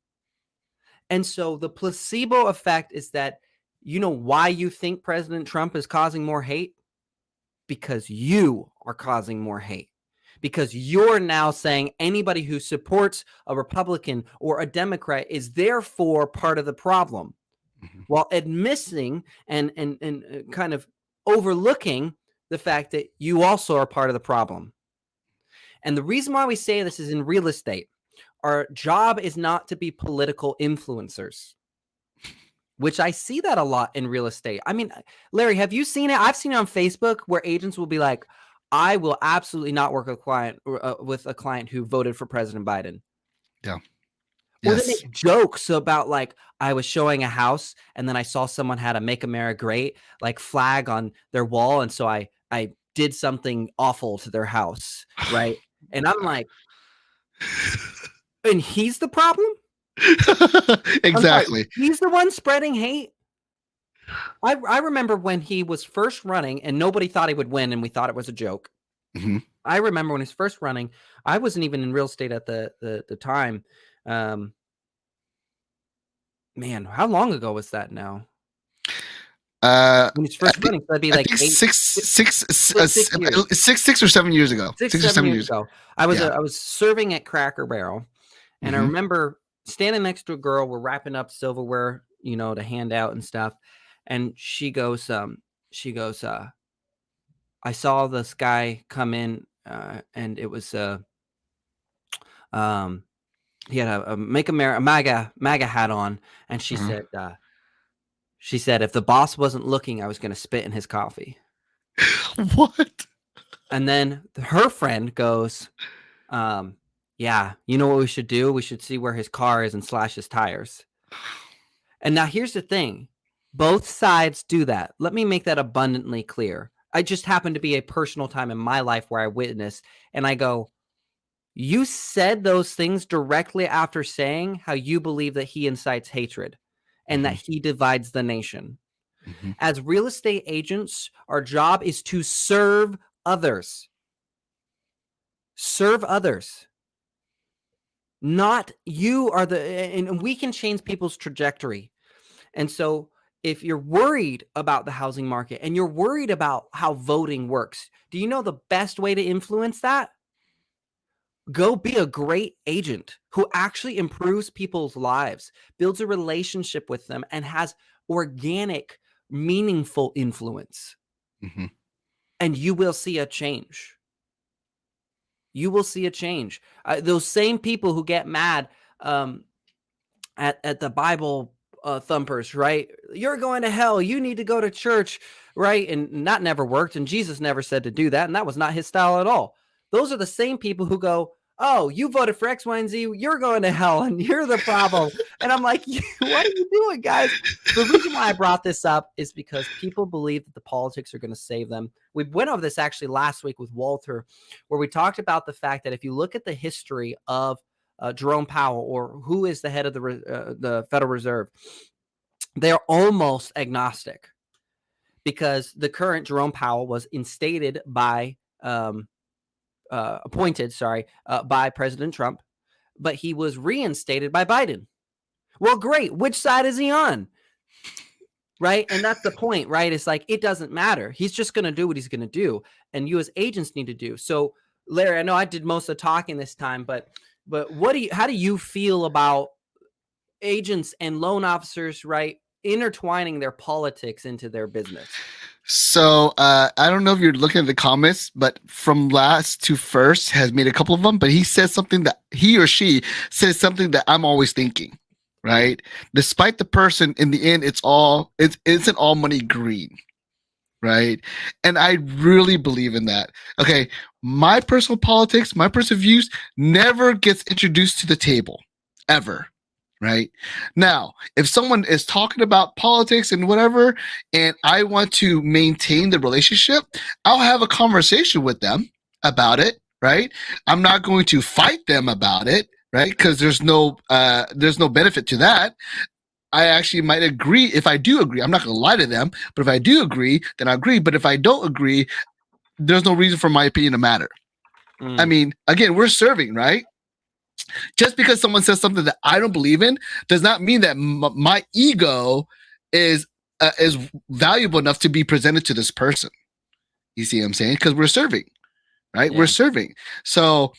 And so the placebo effect is that, you know why you think President Trump is causing more hate? Because you are causing more hate. Because you're now saying anybody who supports a Republican or a Democrat is therefore part of the problem, while admitting and kind of overlooking the fact that you also are part of the problem. And the reason why we say this is in real estate. Our job is not to be political influencers, which I see that a lot in real estate. I mean, Larry, have you seen it? I've seen it on Facebook where agents will be like, I will absolutely not work with a client who voted for President Biden. Yeah. Or Yes. they make jokes about, like, I was showing a house and then I saw someone had a Make America Great like flag on their wall. And so I did something awful to their house. Right. And I'm like, and he's the problem? Exactly. He's the one spreading hate. I remember when he was first running and nobody thought he would win and we thought it was a joke. I remember when he was first running, I wasn't even in real estate at the time. Man, how long ago was that now? When he's first running, so that'd be like 6 or 7 years ago. 6 or 7 years ago. I was serving at Cracker Barrel, and I remember standing next to a girl. We're wrapping up silverware, to hand out and stuff. And she goes, I saw this guy come in, and it was, he had a Make America MAGA hat on, and she said, if the boss wasn't looking, I was going to spit in his coffee. What? And then her friend goes, yeah, you know what we should do? We should see where his car is and slash his tires. And now here's the thing. Both sides do that. Let me make that abundantly clear. I just happened to be a personal time in my life where I witnessed, and I go, you said those things directly after saying how you believe that he incites hatred and that he divides the nation. As real estate agents, our job is to serve others. Serve others. Not you are and we can change people's trajectory. And so if you're worried about the housing market and you're worried about how voting works, do you know the best way to influence that? Go be a great agent who actually improves people's lives, builds a relationship with them, and has organic, meaningful influence. And you will see a change. You will see a change. Those same people who get mad at the Bible thumpers, right? You're going to hell. You need to go to church, right? And that never worked. And Jesus never said to do that. And that was not his style at all. Those are the same people who go, oh, you voted for X, Y, and Z. You're going to hell and you're the problem. And I'm like, what are you doing, guys? The reason why I brought this up is because people believe that the politics are going to save them. We went over this actually last week with Walter, where we talked about the fact that if you look at the history of Jerome Powell, or who is the head of the Federal Reserve, they're almost agnostic, because the current Jerome Powell was appointed by President Trump, but he was reinstated by Biden. Well, great. Which side is he on? Right. And that's the point, right? It's like, it doesn't matter. He's just going to do what he's going to do. And you as agents need to do. So, Larry, I know I did most of the talking this time, but how do you feel about agents and loan officers, right, intertwining their politics into their business? So I don't know if you're looking at the comments, but from last to first has made a couple of them, but he says something that he or she says something that I'm always thinking, right? Despite the person, in the end, it isn't all money green, right? And I really believe in that. Okay, my personal politics, my personal views never gets introduced to the table, ever. Right now, if someone is talking about politics and whatever, and I want to maintain the relationship, I'll have a conversation with them about it. Right, I'm not going to fight them about it. Right, because there's no benefit to that. I actually might agree. If I do agree, I'm not going to lie to them. But if I do agree, then I agree. But if I don't agree, there's no reason for my opinion to matter. I mean, again, we're serving, right? Just because someone says something that I don't believe in does not mean that my ego is valuable enough to be presented to this person. You see what I'm saying? Because we're serving, right? Yeah. We're serving. So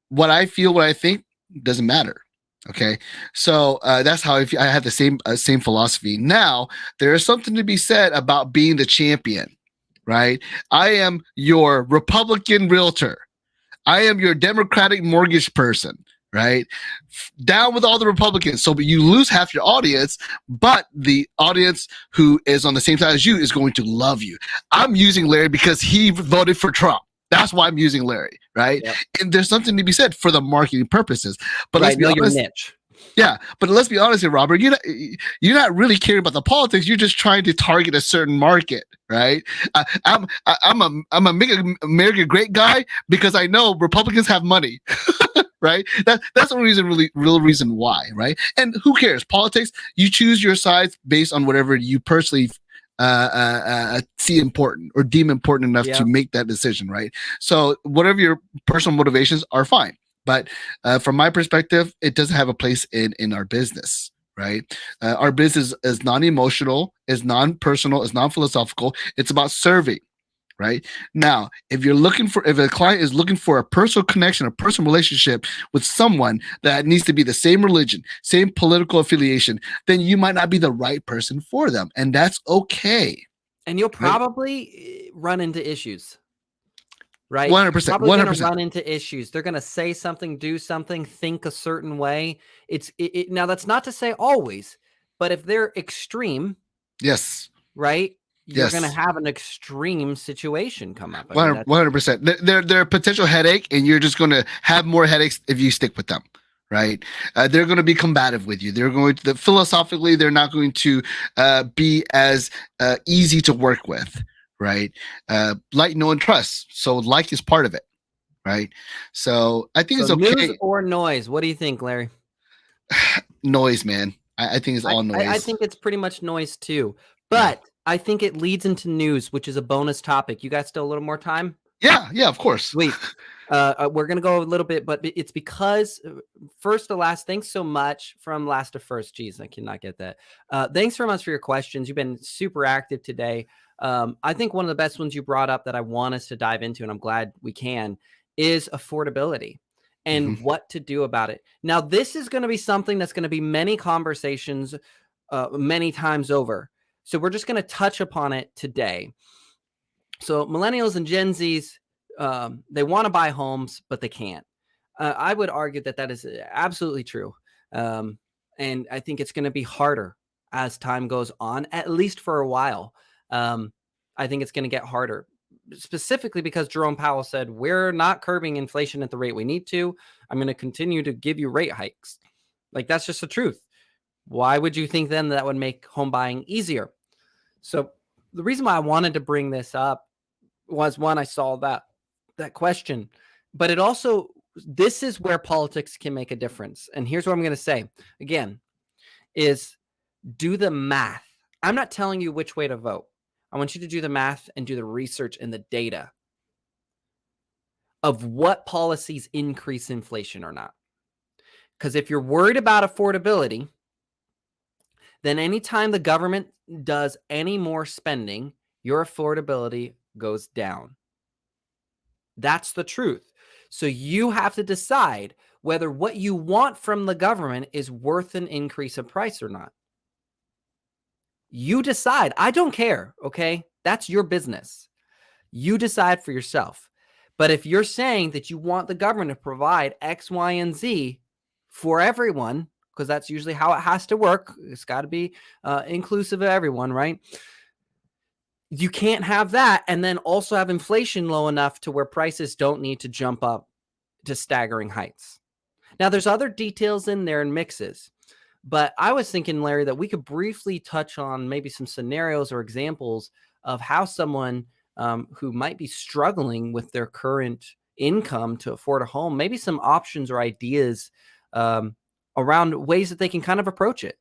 what I feel, what I think doesn't matter. Okay, so that's how I have the same philosophy. Now there is something to be said about being the champion, right? I am your Republican realtor. I am your Democratic mortgage person, right? Down with all the Republicans. So you lose half your audience, but the audience who is on the same side as you is going to love you. I'm using Larry because he voted for Trump. That's why I'm using Larry, right? Yep. And there's something to be said for the marketing purposes. But right, let's be know honest. your niche. Yeah, but let's be honest here, Robert. You're not really caring about the politics. You're just trying to target a certain market, right? I'm a make America great guy because I know Republicans have money, right? That's the real reason why, right? And who cares? Politics. You choose your sides based on whatever you personally see important or deem important enough to make that decision, right? So whatever your personal motivations are, fine. But from my perspective, it doesn't have a place in our business, right? Our business is non-emotional, is non-personal, is non-philosophical. It's about serving, right? Now, if a client is looking for a personal connection, a personal relationship with someone that needs to be the same religion, same political affiliation, then you might not be the right person for them, and that's okay. And you'll probably run into issues. Right? 100%. Probably 100%. going to run into issues. They're going to say something, do something, think a certain way. Now that's not to say always, but if they're extreme, yes, right, you're going to yes, have an extreme situation come up. 100%. They're a potential headache, and you're just going to have more headaches if you stick with them. Right? They're going to be combative with you. They're going to philosophically, they're not going to be as easy to work with. Right? Like, know, and trust. So like is part of it. Right? So I think it's okay. News or noise? What do you think, Larry? Noise, man. I think it's all noise. I think it's pretty much noise too. But I think it leads into news, which is a bonus topic. You guys still a little more time? Yeah, of course. Wait. We're going to go a little bit, but it's because first to last, thanks so much from last to first. Jeez, I cannot get that. Thanks very much for your questions. You've been super active today. I think one of the best ones you brought up that I want us to dive into, and I'm glad we can, is affordability and what to do about it. Now, this is going to be something that's going to be many conversations many times over. So we're just going to touch upon it today. So millennials and Gen Zs, they want to buy homes, but they can't. I would argue that is absolutely true. And I think it's going to be harder as time goes on, at least for a while. I think it's going to get harder, specifically because Jerome Powell said, we're not curbing inflation at the rate we need to. I'm going to continue to give you rate hikes. Like, that's just the truth. Why would you think then that would make home buying easier? So the reason why I wanted to bring this up was, one, I saw that question, but it also, this is where politics can make a difference. And here's what I'm going to say again is do the math. I'm not telling you which way to vote. I want you to do the math and do the research and the data of what policies increase inflation or not. Because if you're worried about affordability, then anytime the government does any more spending, your affordability goes down. That's the truth. So you have to decide whether what you want from the government is worth an increase of price or not. You decide. I don't care, okay? That's your business. You decide for yourself. But if you're saying that you want the government to provide X, Y, and Z for everyone, because that's usually how it has to work, it's got to be inclusive of everyone, right? you can't have that and then also have inflation low enough to where prices don't need to jump up to staggering heights. Now, there's other details in there and mixes, but I was thinking, Larry, that we could briefly touch on maybe some scenarios or examples of how someone who might be struggling with their current income to afford a home, maybe some options or ideas around ways that they can kind of approach it,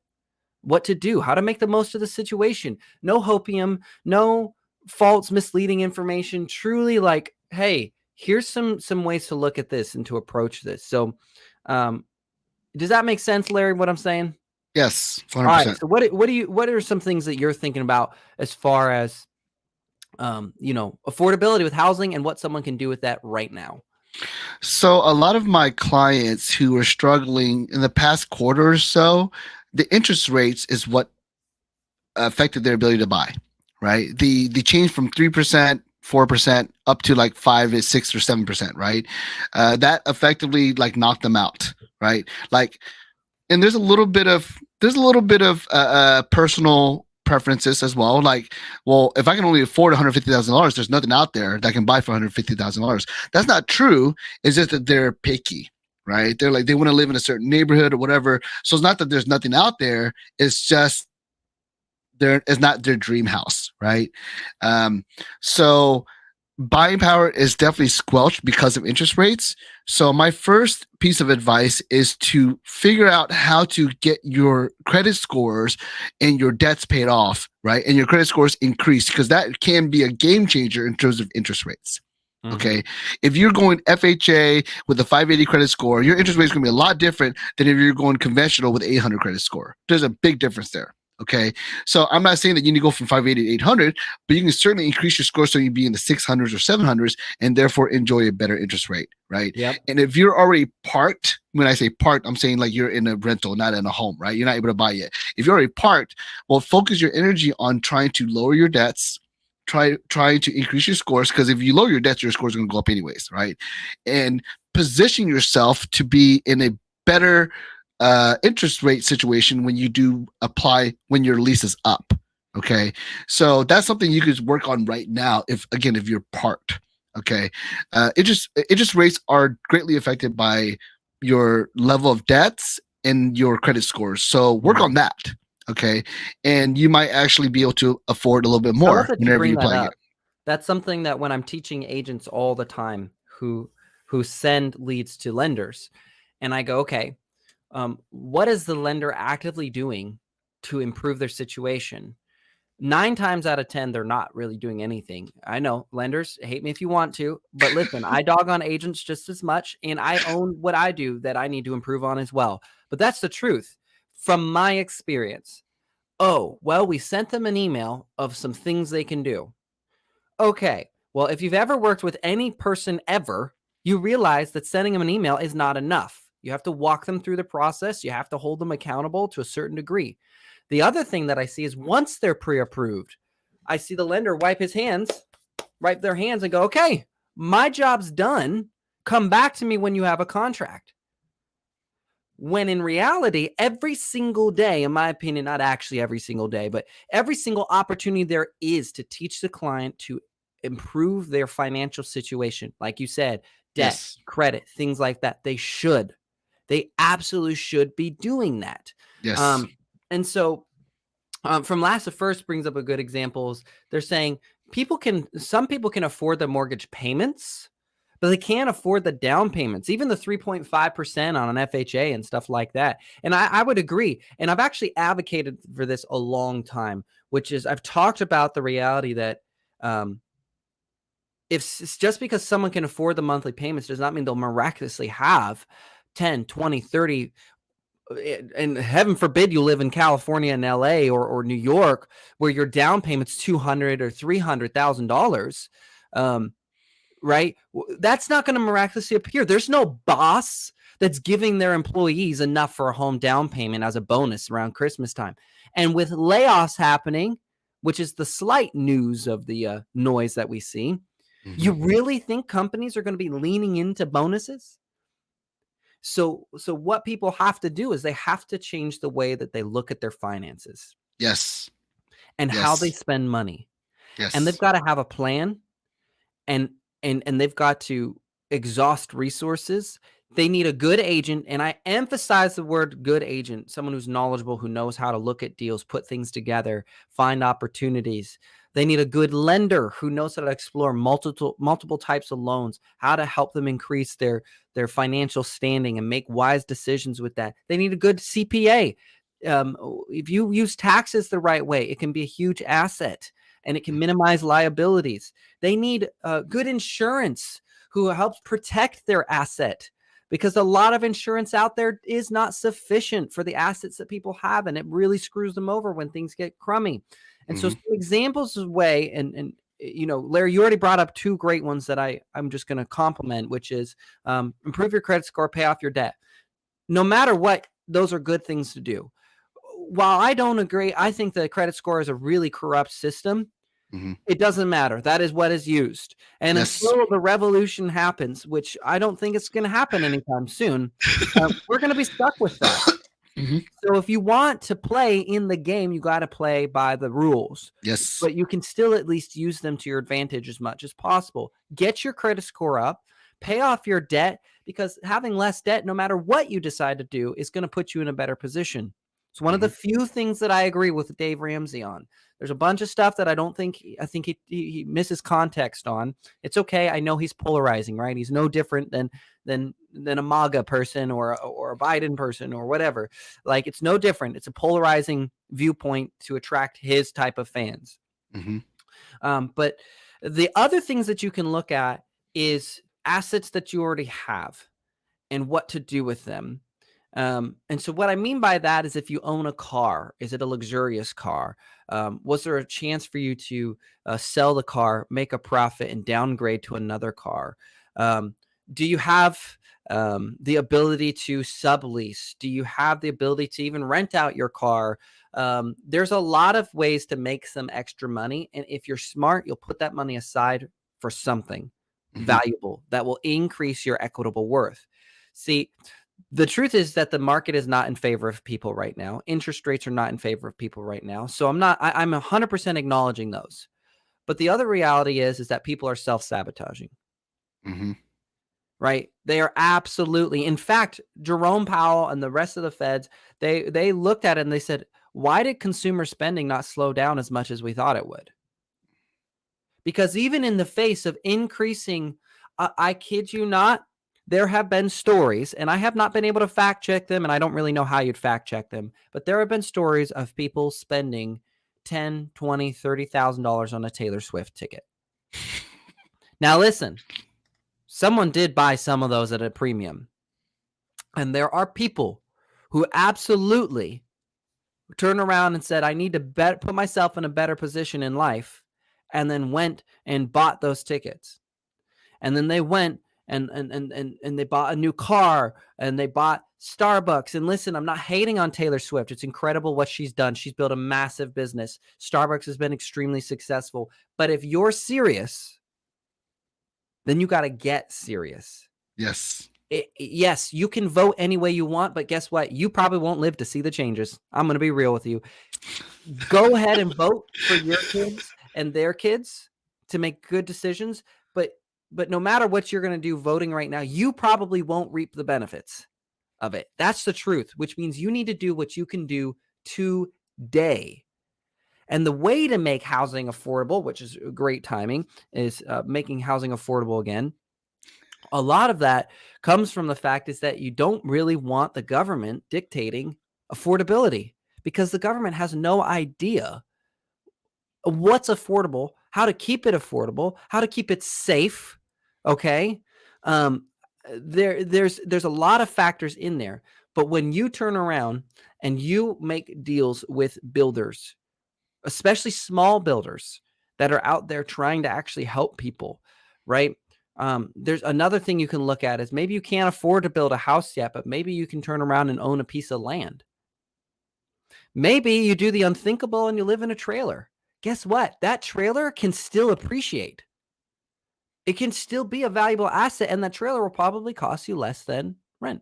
what to do, how to make the most of the situation. No hopium, no false, misleading information. Truly, like, hey, here's some ways to look at this and to approach this. So, does that make sense, Larry? What I'm saying? Yes, All right. 100%. So, what are some things that you're thinking about as far as affordability with housing and what someone can do with that right now? So a lot of my clients who are struggling in the past quarter or so, the interest rates is what affected their ability to buy, right? The change from 3%, 4% up to like 5 is 6 or 7%, right? That effectively like knocked them out, right? Like, and there's a little bit of personal preferences as well. Like, well, if I can only afford $150,000, there's nothing out there that can buy for $150,000. That's not true. It's just that they're picky, right? They're like they want to live in a certain neighborhood or whatever. So it's not that there's nothing out there. It's just it's not their dream house, right? Um, so buying power is definitely squelched because of interest rates. So my first piece of advice is to figure out how to get your credit scores and your debts paid off, right? And your credit scores increased because that can be a game changer in terms of interest rates. Okay. If you're going FHA with a 580 credit score, your interest rate is going to be a lot different than if you're going conventional with 800 credit score. There's a big difference there. Okay. So I'm not saying that you need to go from 580 to 800, but you can certainly increase your score so you be in the 600s or 700s and therefore enjoy a better interest rate. Right. Yep. And if you're already parked, when I say parked, I'm saying like you're in a rental, not in a home, right? You're not able to buy yet. If you're already parked, well, focus your energy on trying to lower your debts, try to increase your scores, because if you lower your debts, your scores are going to go up anyways, right? And position yourself to be in a better interest rate situation when you do apply when your lease is up. Okay, so that's something you could work on right now. If you're parked, okay, interest rates are greatly affected by your level of debts and your credit scores. So work on that. Okay, and you might actually be able to afford a little bit I love more that you whenever bring you that apply up. it. That's something that when I'm teaching agents all the time who send leads to lenders, and I go, okay, what is the lender actively doing to improve their situation? 9 times out of 10, they're not really doing anything. I know lenders, hate me if you want to, but listen, I dog on agents just as much, and I own what I do that I need to improve on as well. But that's the truth from my experience. Oh, well, we sent them an email of some things they can do. Okay, well, if you've ever worked with any person ever, you realize that sending them an email is not enough. You have to walk them through the process. You have to hold them accountable to a certain degree. The other thing that I see is once they're pre-approved, I see the lender wipe their hands and go, okay, my job's done. Come back to me when you have a contract. When in reality, every single day, in my opinion, not actually every single day, but every single opportunity there is to teach the client to improve their financial situation, like you said, debt, Yes. credit, things like that, they absolutely should be doing that. Yes. And so from last to first brings up a good examples. They're saying some people can afford the mortgage payments, but they can't afford the down payments, even the 3.5% on an FHA and stuff like that. And I would agree. And I've actually advocated for this a long time, which is I've talked about the reality that if just because someone can afford the monthly payments does not mean they'll miraculously have 10, 20, 30, and heaven forbid you live in California and LA or New York where your down payment's $200,000 or $300,000. Right? That's not going to miraculously appear. There's no boss that's giving their employees enough for a home down payment as a bonus around Christmas time. And with layoffs happening, which is the slight news of the noise that we see, you really think companies are going to be leaning into bonuses? So what people have to do is they have to change the way that they look at their finances Yes. and how they Yes. spend money. and they've Yes. got to have a plan, and they've got to exhaust resources. They need a good agent, and I emphasize the word good agent, someone who's knowledgeable, who knows how to look at deals, put things together, find opportunities. They need a good lender who knows how to explore multiple types of loans, how to help them increase their financial standing and make wise decisions with that. They need a good CPA. If you use taxes the right way, it can be a huge asset and it can minimize liabilities. They need good insurance who helps protect their asset, because a lot of insurance out there is not sufficient for the assets that people have, and it really screws them over when things get crummy. And so Hmm. some examples of way, and Larry, you already brought up two great ones that I'm just going to compliment, which is improve your credit score, pay off your debt. No matter what, those are good things to do. While I don't agree, I think the credit score is a really corrupt system. Hmm. It doesn't matter. That is what is used. And Yes. until the revolution happens, which I don't think it's going to happen anytime soon, we're going to be stuck with that. Hmm. So if you want to play in the game, you got to play by the rules, Yes. but you can still at least use them to your advantage as much as possible. Get your credit score up, pay off your debt, because having less debt, no matter what you decide to do, is going to put you in a better position. It's one of the Hmm. few things that I agree with Dave Ramsey on. There's a bunch of stuff that I think he misses context on. It's okay. I know he's polarizing, right? He's no different than a MAGA person or a Biden person or whatever. Like, it's no different. It's a polarizing viewpoint to attract his type of fans. Hmm. But the other things that you can look at is assets that you already have and what to do with them. And so what I mean by that is, if you own a car, is it a luxurious car? Was there a chance for you to sell the car, make a profit, and downgrade to another car? Do you have the ability to sublease? Do you have the ability to even rent out your car? There's a lot of ways to make some extra money. And if you're smart, you'll put that money aside for something Hmm. valuable that will increase your equitable worth. See, the truth is that the market is not in favor of people right now. Interest rates are not in favor of people right now. So I'm 100% acknowledging those. But the other reality is that people are self-sabotaging, Hmm. right? They are absolutely. In fact, Jerome Powell and the rest of the Feds, they looked at it and they said, why did consumer spending not slow down as much as we thought it would? Because even in the face of increasing, I kid you not, there have been stories, and I have not been able to fact check them, and I don't really know how you'd fact check them, but there have been stories of people spending 10, 20, $30,000 on a Taylor Swift ticket. Now listen, someone did buy some of those at a premium. And there are people who absolutely turned around and said, I need to put myself in a better position in life, and then went and bought those tickets. And then they went and they bought a new car, and they bought Starbucks. And listen, I'm not hating on Taylor Swift. It's incredible what she's done. She's built a massive business. Starbucks has been extremely successful. But if you're serious, then you got to get serious. Yes. Yes, you can vote any way you want, but guess what? You probably won't live to see the changes. I'm going to be real with you. Go ahead and vote for your kids and their kids to make good decisions, but no matter what you're going to do voting right now, you probably won't reap the benefits of it. That's the truth, which means you need to do what you can do today. And the way to make housing affordable, which is great timing, is making housing affordable again. A lot of that comes from the fact is that you don't really want the government dictating affordability, because the government has no idea what's affordable, how to keep it affordable, how to keep it safe. Okay. Um, there's a lot of factors in there, but when you turn around and you make deals with builders, especially small builders that are out there trying to actually help people, right? There's another thing you can look at is maybe you can't afford to build a house yet, but maybe you can turn around and own a piece of land. Maybe you do the unthinkable and you live in a trailer. Guess what? That trailer can still appreciate. It can still be a valuable asset, and that trailer will probably cost you less than rent.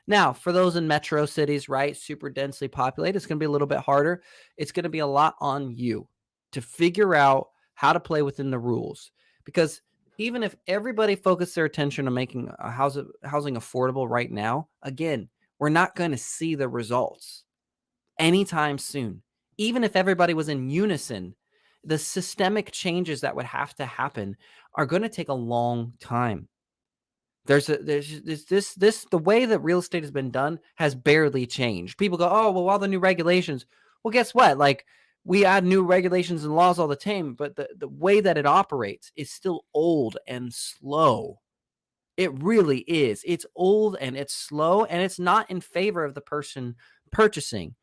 Now, for those in metro cities, right, super densely populated, it's going to be a little bit harder. It's going to be a lot on you to figure out how to play within the rules. Because even if everybody focused their attention on making housing affordable right now, again, we're not going to see the results anytime soon. Even if everybody was in unison, the systemic changes that would have to happen are going to take a long time. The way that real estate has been done has barely changed. People go, oh, well, all the new regulations. Well, guess what? Like, we add new regulations and laws all the time, but the way that it operates is still old and slow. It really is. It's old and it's slow, and it's not in favor of the person purchasing.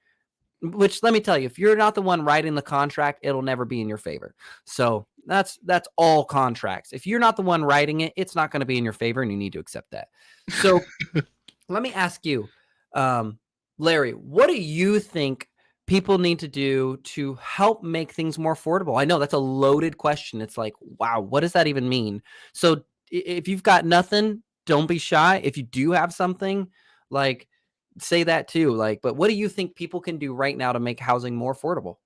Which, let me tell you, if you're not the one writing the contract, it'll never be in your favor. So that's all contracts. If you're not the one writing it, it's not going to be in your favor, and you need to accept that. So let me ask you, Larry, what do you think people need to do to help make things more affordable? I know that's a loaded question. It's like, wow, what does that even mean? So if you've got nothing, don't be shy. If you do have something, like, say that too. Like, but what do you think people can do right now to make housing more affordable?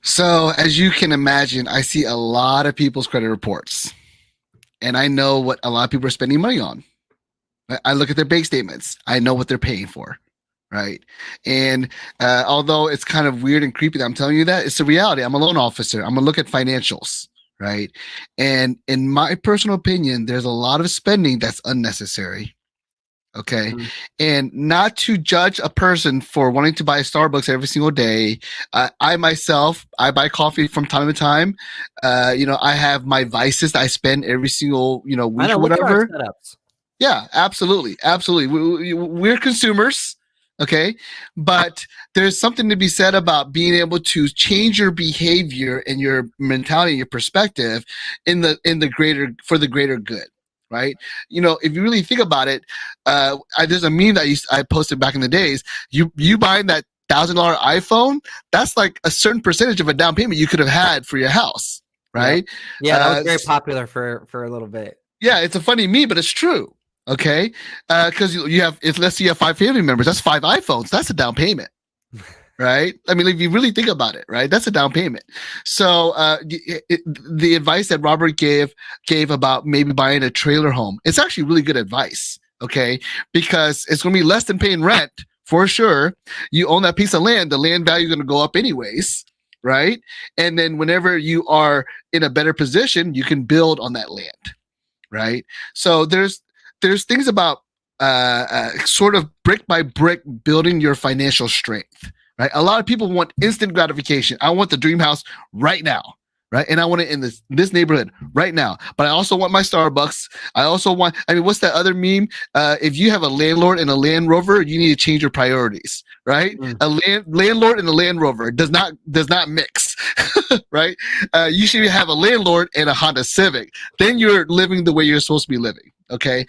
So, as you can imagine, I see a lot of people's credit reports, and I know what a lot of people are spending money on. I look at their bank statements. I know what they're paying for, right? And although it's kind of weird and creepy that I'm telling you that, it's the reality. I'm a loan officer. I'm gonna look at financials, right? And in my personal opinion, there's a lot of spending that's unnecessary. Okay. Mm. And not to judge a person for wanting to buy Starbucks every single day. I myself, I buy coffee from time to time. I have my vices that I spend every single, week or Look at our whatever. setups. Yeah, absolutely. Absolutely. We're consumers. Okay. But there's something to be said about being able to change your behavior and your mentality and your perspective for the greater good. Right. If you really think about it, there's a meme that I posted back in the days. You buying that $1,000 iPhone, that's like a certain percentage of a down payment you could have had for your house. Right. Yeah, that was very popular for a little bit. Yeah, it's a funny meme, but it's true. Okay, because let's say you have 5 family members, that's 5 iPhones. That's a down payment, right? I mean, if you really think about it, right, that's a down payment. So the advice that Robert gave about maybe buying a trailer home, it's actually really good advice. Okay, because it's going to be less than paying rent for sure. You own that piece of land, the land value is going to go up anyways, right? And then whenever you are in a better position, you can build on that land. Right. So there's things about sort of brick by brick building your financial strength. Right. A lot of people want instant gratification. I want the dream house right now. Right. And I want it in this neighborhood right now. But I also want my Starbucks. What's that other meme? If you have a landlord and a Land Rover, you need to change your priorities. Right. Mm. A landlord and a Land Rover does not mix. Right. You should have a landlord and a Honda Civic. Then you're living the way you're supposed to be living. Okay.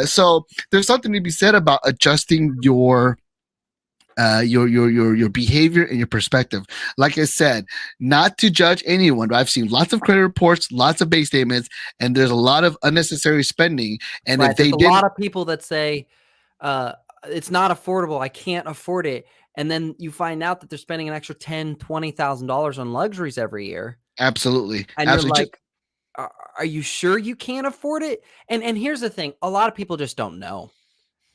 So there's something to be said about adjusting your behavior and your perspective. Like I said, not to judge anyone, but I've seen lots of credit reports, lots of bank statements, and there's a lot of unnecessary spending. And right. if they There's a lot of people that say it's not affordable, I can't afford it, and then you find out that they're spending an extra $10,000-$20,000 on luxuries every year. Absolutely, and absolutely. You're like, are you sure you can't afford it? And here's the thing: a lot of people just don't know.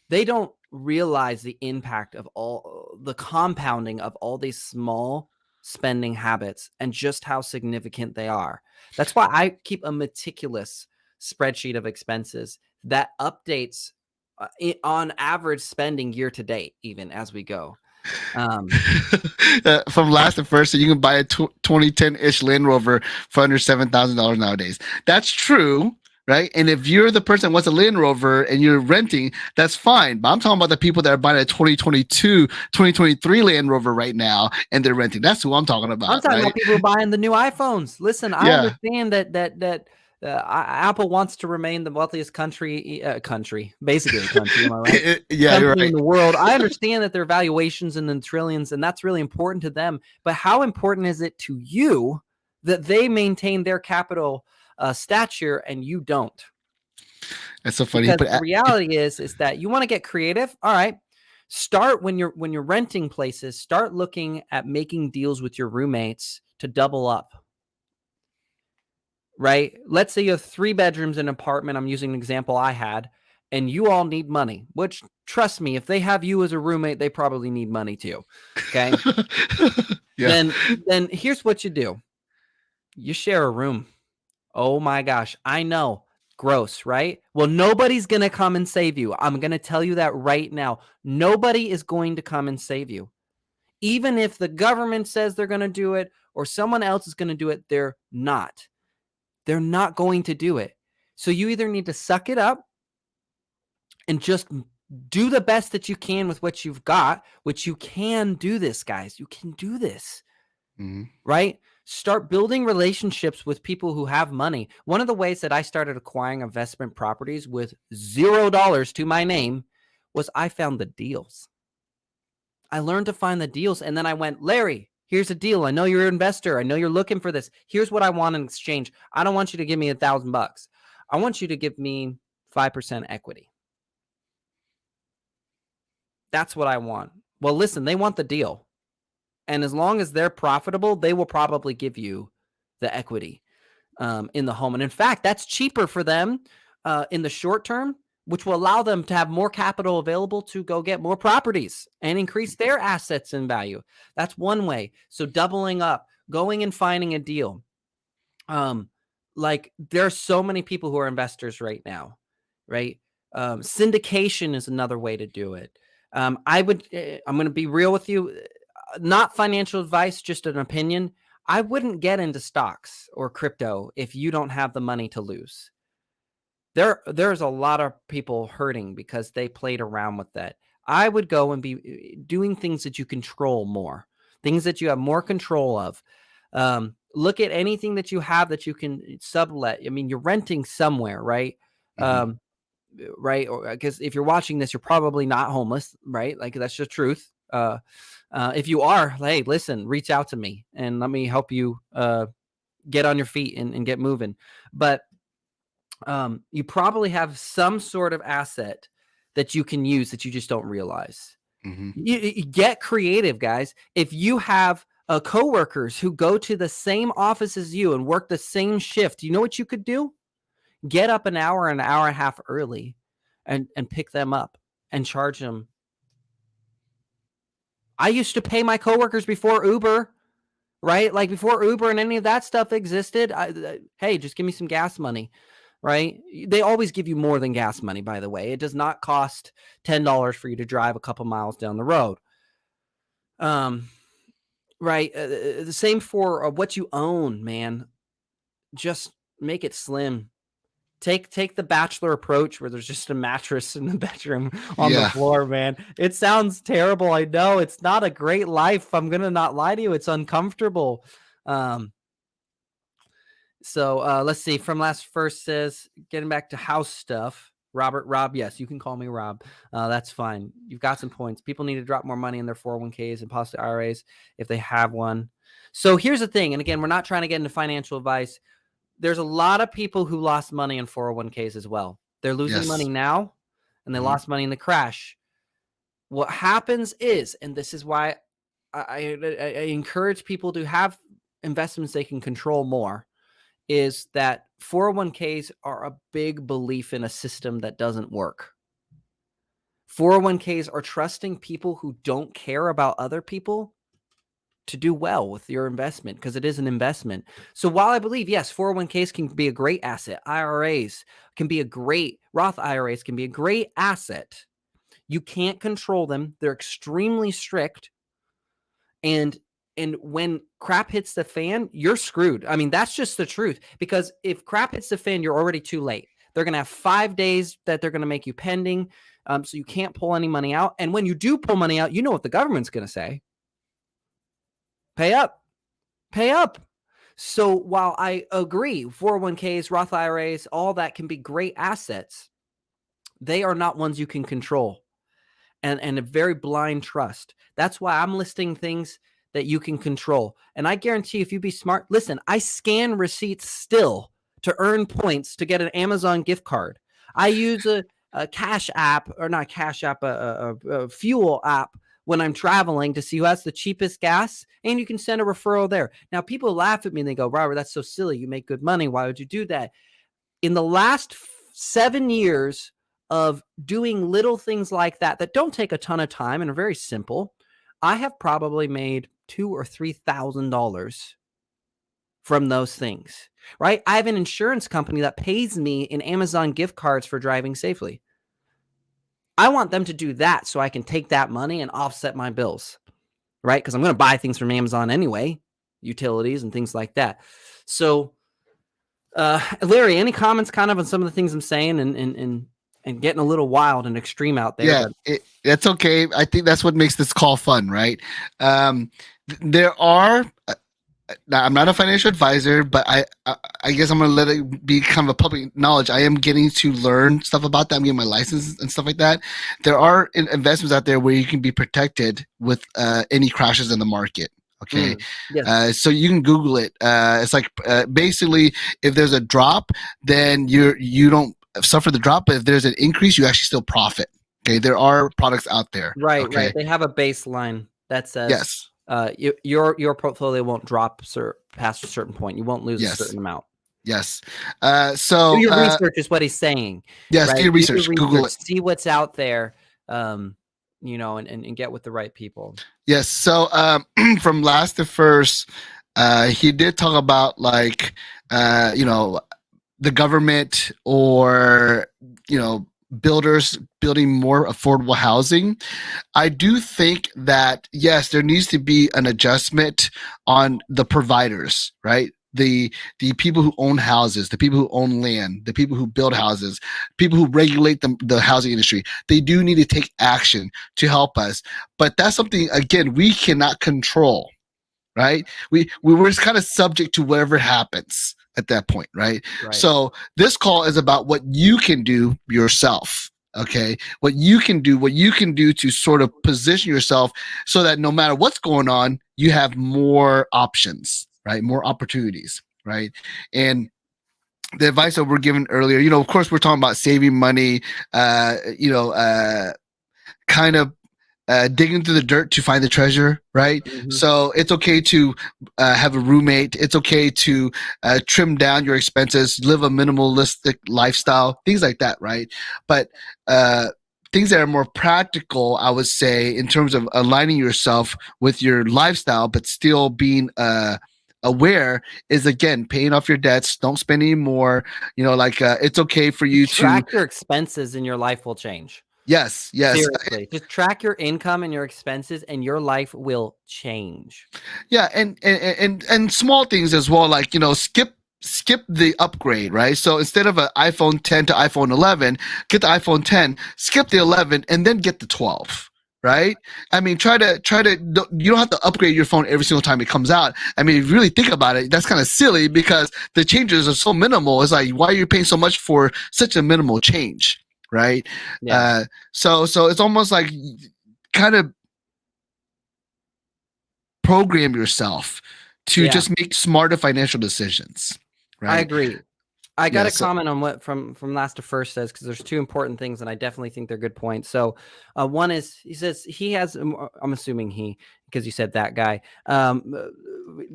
They don't realize the impact of all the compounding of all these small spending habits and just how significant they are. That's why I keep a meticulous spreadsheet of expenses that updates on average spending year to date, even as we go. From last to first, so you can buy a 2010-ish Land Rover for under $7,000 nowadays. That's true. Right. And if you're the person that wants a Land Rover and you're renting, that's fine. But I'm talking about the people that are buying a 2022, 2023 Land Rover right now and they're renting. That's who I'm talking about. I'm talking about people buying the new iPhones. Listen, I understand that Apple wants to remain the wealthiest country, basically a country, am I right? Yeah, you're right. In the world. I understand that their valuations in the trillions, and that's really important to them. But how important is it to you that they maintain their capital stature and you don't? That's so funny. Because the reality is that you want to get creative. All right, start when you're renting places. Start looking at making deals with your roommates to double up. right? Let's say you have 3 bedrooms in an apartment. I'm using an example I had, and you all need money, which trust me, if they have you as a roommate, they probably need money too. Okay. Yeah. Then here's what you do. You share a room. Oh my gosh. I know. Gross, right? Well, nobody's going to come and save you. I'm going to tell you that right now. Nobody is going to come and save you. Even if the government says they're going to do it or someone else is going to do it, they're not. They're not going to do it. So you either need to suck it up and just do the best that you can with what you've got, which you can do this, guys. You can do this, right? Start building relationships with people who have money. One of the ways that I started acquiring investment properties with $0 to my name was I found the deals. I learned to find the deals. And then I went, Larry, here's a deal. I know you're an investor. I know you're looking for this. Here's what I want in exchange. I don't want you to give me $1,000. I want you to give me 5% equity. That's what I want. Well, listen, they want the deal. And as long as they're profitable, they will probably give you the equity in the home. And in fact, that's cheaper for them in the short term, which will allow them to have more capital available to go get more properties and increase their assets in value. That's one way. So doubling up, going and finding a deal. Like there are so many people who are investors right now, right? Syndication is another way to do it. I'm going to be real with you, not financial advice, just an opinion. I wouldn't get into stocks or crypto if you don't have the money to lose. There's a lot of people hurting because they played around with that. I would go and be doing things that you control more, things that you have more control of. Look at anything that you have that you can sublet. I mean, you're renting somewhere, right? Right? Because if you're watching this, you're probably not homeless, right? Like that's just truth. If you are, hey, listen, reach out to me and let me help you get on your feet and get moving. But you probably have some sort of asset that you can use that you just don't realize. You get creative, guys. If you have coworkers who go to the same office as you and work the same shift, you know what you could do? Get up an hour and a half early and pick them up and charge them. I used to pay my coworkers before Uber, right? Like before Uber and any of that stuff existed. Hey, just give me some gas money, right? They always give you more than gas money, by the way. It does not cost $10 for you to drive a couple miles down the road. Right. The same for what you own, man. Just make it slim. Take the bachelor approach where there's just a mattress in the bedroom on the floor, man. It sounds terrible. I know it's not a great life. I'm going to not lie to you. It's uncomfortable. So let's see. From last first says, getting back to house stuff. Rob, yes, you can call me Rob. That's fine. You've got some points. People need to drop more money in their 401ks and possibly IRAs if they have one. So here's the thing. And again, we're not trying to get into financial advice. There's a lot of people who lost money in 401ks as well. They're losing money now, and they lost money in the crash. What happens is, and this is why I encourage people to have investments they can control more, is that 401ks are a big belief in a system that doesn't work. 401ks are trusting people who don't care about other people to do well with your investment because it is an investment. So while I believe, yes, 401ks can be a great asset, IRAs can be a great, Roth IRAs can be a great asset, you can't control them. They're extremely strict. And when crap hits the fan, you're screwed. I mean, that's just the truth. Because if crap hits the fan, you're already too late. They're going to have 5 days that they're going to make you pending. So you can't pull any money out. And when you do pull money out, you know what the government's going to say. Pay up. Pay up. So while I agree, 401ks, Roth IRAs, all that can be great assets, they are not ones you can control. And a very blind trust. That's why I'm listing things that you can control. And I guarantee if you be smart, listen, I scan receipts still to earn points to get an Amazon gift card. I use a cash app, or not cash app, a fuel app when I'm traveling to see who has the cheapest gas, and you can send a referral there. Now, people laugh at me and they go, Robert, that's so silly. You make good money. Why would you do that? In the last 7 years of doing little things like that don't take a ton of time and are very simple, I have probably made $2,000 or $3,000 from those things, right? I have an insurance company that pays me in Amazon gift cards for driving safely. I want them to do that so I can take that money and offset my bills, right? Because I'm going to buy things from Amazon anyway, utilities and things like that. So, Larry, any comments kind of on some of the things I'm saying and getting a little wild and extreme out there? Yeah, that's okay. I think that's what makes this call fun, right? There are. Now, I'm not a financial advisor, but I guess I'm gonna let it be kind of a public knowledge. I am getting to learn stuff about that. I'm getting my license and stuff like that. There are investments out there where you can be protected with any crashes in the market. Okay, Yes. so you can Google it. It's like basically, if there's a drop, then you don't suffer the drop, but if there's an increase, you actually still profit. Okay, there are products out there. Right, Okay? right. They have a baseline that says Yes. Your portfolio won't drop past a certain point. You won't lose a certain amount. Yes. So do your research is what he's saying. Yes, right? do your research. Google it. See what's out there, and get with the right people. Yes. So from last to first, he did talk about like the government or builders building more affordable housing. I do think that yes, there needs to be an adjustment on the providers, right? The people who own houses, the people who own land, the people who build houses, people who regulate the housing industry. They do need to take action to help us. But that's something, again, we cannot control, right? We were just kind of subject to whatever happens at that point, right? So this call is about what you can do yourself. Okay, what you can do to sort of position yourself so that no matter what's going on, you have more options, right? More opportunities, right? And the advice that we're given earlier, of course, we're talking about saving money, kind of digging through the dirt to find the treasure, right? Mm-hmm. So it's okay to have a roommate. It's okay to trim down your expenses, live a minimalistic lifestyle, things like that, right? But things that are more practical, I would say, in terms of aligning yourself with your lifestyle, but still being aware, is again paying off your debts. Don't spend any more. It's okay for you to track your expenses, and your life will change. Yes. Seriously, just track your income and your expenses, and your life will change. Yeah, and small things as well, like skip the upgrade, right? So instead of an iPhone 10 to iPhone 11, get the iPhone 10, skip the 11, and then get the 12. Right? I mean, try to. You don't have to upgrade your phone every single time it comes out. I mean, if you really think about it, that's kind of silly because the changes are so minimal. It's like, why are you paying so much for such a minimal change? Right? Yeah. So it's almost like kind of program yourself to just make smarter financial decisions. Right? I agree. I got a comment on what from last to first says, because there's two important things, and I definitely think they're good points. So one is, he says he has, I'm assuming because you said that guy,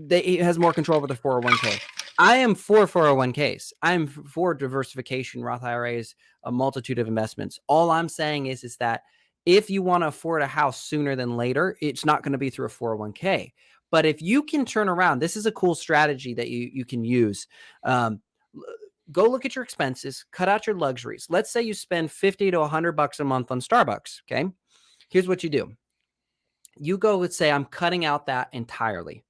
he has more control over the 401k. I am for 401ks. I'm for diversification, Roth IRAs, a multitude of investments. All I'm saying is that if you want to afford a house sooner than later, it's not going to be through a 401k. But if you can turn around, this is a cool strategy that you can use. Go look at your expenses, cut out your luxuries. Let's say you spend $50 to $100 a month on Starbucks. Okay. Here's what you do. You go and say, I'm cutting out that entirely.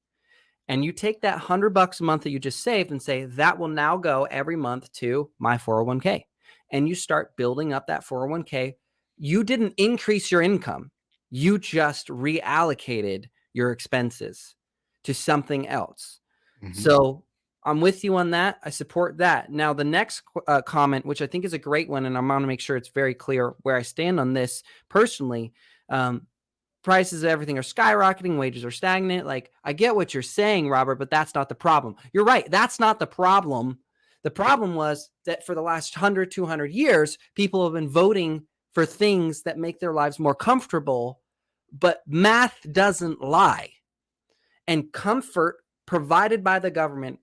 And you take that $100 a month that you just saved and say, that will now go every month to my 401k. And you start building up that 401k. You didn't increase your income. You just reallocated your expenses to something else. Mm-hmm. So I'm with you on that. I support that. Now, the next comment, which I think is a great one, and I'm going to make sure it's very clear where I stand on this personally. Prices of everything are skyrocketing. Wages are stagnant. Like, I get what you're saying, Robert, but that's not the problem. You're right. That's not the problem. The problem was that for the last 100, 200 years, people have been voting for things that make their lives more comfortable But math doesn't lie. And comfort provided by the government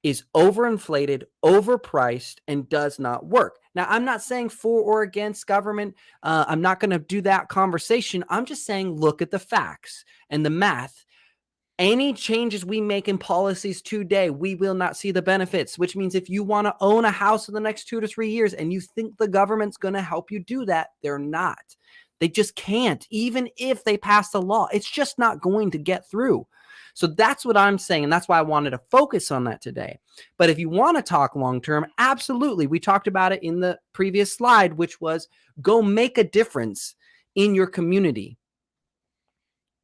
is overinflated, overpriced, and does not work. Now, I'm not saying for or against government. I'm not going to do that conversation. I'm just saying look at the facts and the math. Any changes we make in policies today, we will not see the benefits, which means if you want to own a house in the next 2 to 3 years and you think the government's going to help you do that, they're not. They just can't. Even if they pass a law, it's just not going to get through. So that's what I'm saying. And that's why I wanted to focus on that today. But if you want to talk long term, absolutely. We talked about it in the previous slide, which was go make a difference in your community.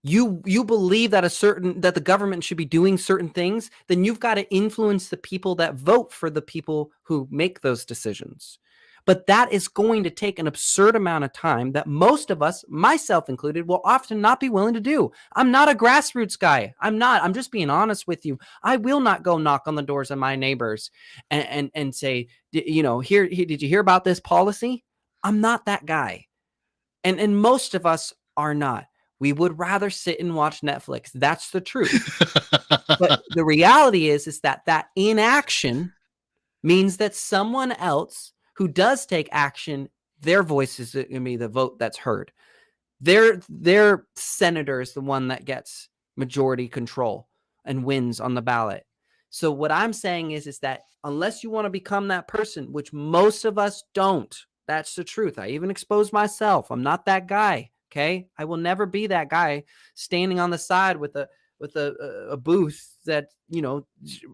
You believe that that the government should be doing certain things, then you've got to influence the people that vote for the people who make those decisions. But that is going to take an absurd amount of time that most of us, myself included, will often not be willing to do. I'm not a grassroots guy. I'm not. I'm just being honest with you. I will not go knock on the doors of my neighbors and say, here, did you hear about this policy? I'm not that guy. And most of us are not. We would rather sit and watch Netflix. That's the truth. But the reality is that inaction means that someone else who does take action, their voice is going to be the vote that's heard. Their senator is the one that gets majority control and wins on the ballot. So what I'm saying is that unless you want to become that person, which most of us don't, that's the truth. I even expose myself. I'm not that guy. Okay. I will never be that guy standing on the side with a booth that,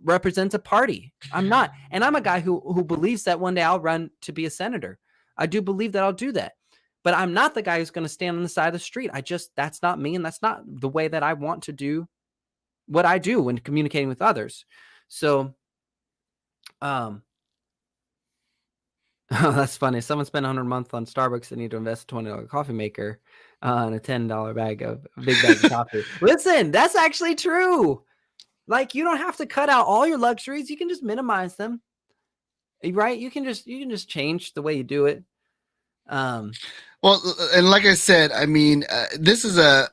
represents a party. I'm not. And I'm a guy who believes that one day I'll run to be a senator. I do believe that I'll do that, but I'm not the guy who's going to stand on the side of the street. That's not me. And that's not the way that I want to do what I do when communicating with others. So, that's funny. Someone spent $100 a month on Starbucks. They need to invest a $20 coffee maker and a $10 big bag of coffee. Listen, that's actually true. Like, you don't have to cut out all your luxuries. You can just minimize them, right? You can just change the way you do it. Well, and like I said, I mean, this is a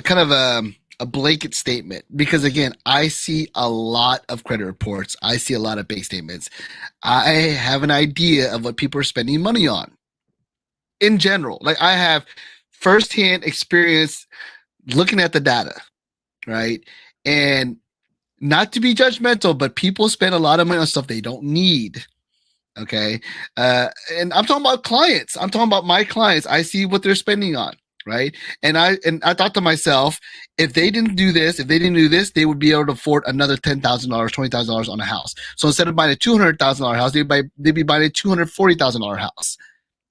kind of a blanket statement because, again, I see a lot of credit reports. I see a lot of bank statements. I have an idea of what people are spending money on in general. Like, I have firsthand experience looking at the data, right? And not to be judgmental, but people spend a lot of money on stuff they don't need. Okay. And I'm talking about clients. I'm talking about my clients. I see what they're spending on. Right. And I thought to myself, if they didn't do this, they would be able to afford another $10,000, $20,000 on a house. So instead of buying a $200,000 house, they'd be buying a $240,000 house.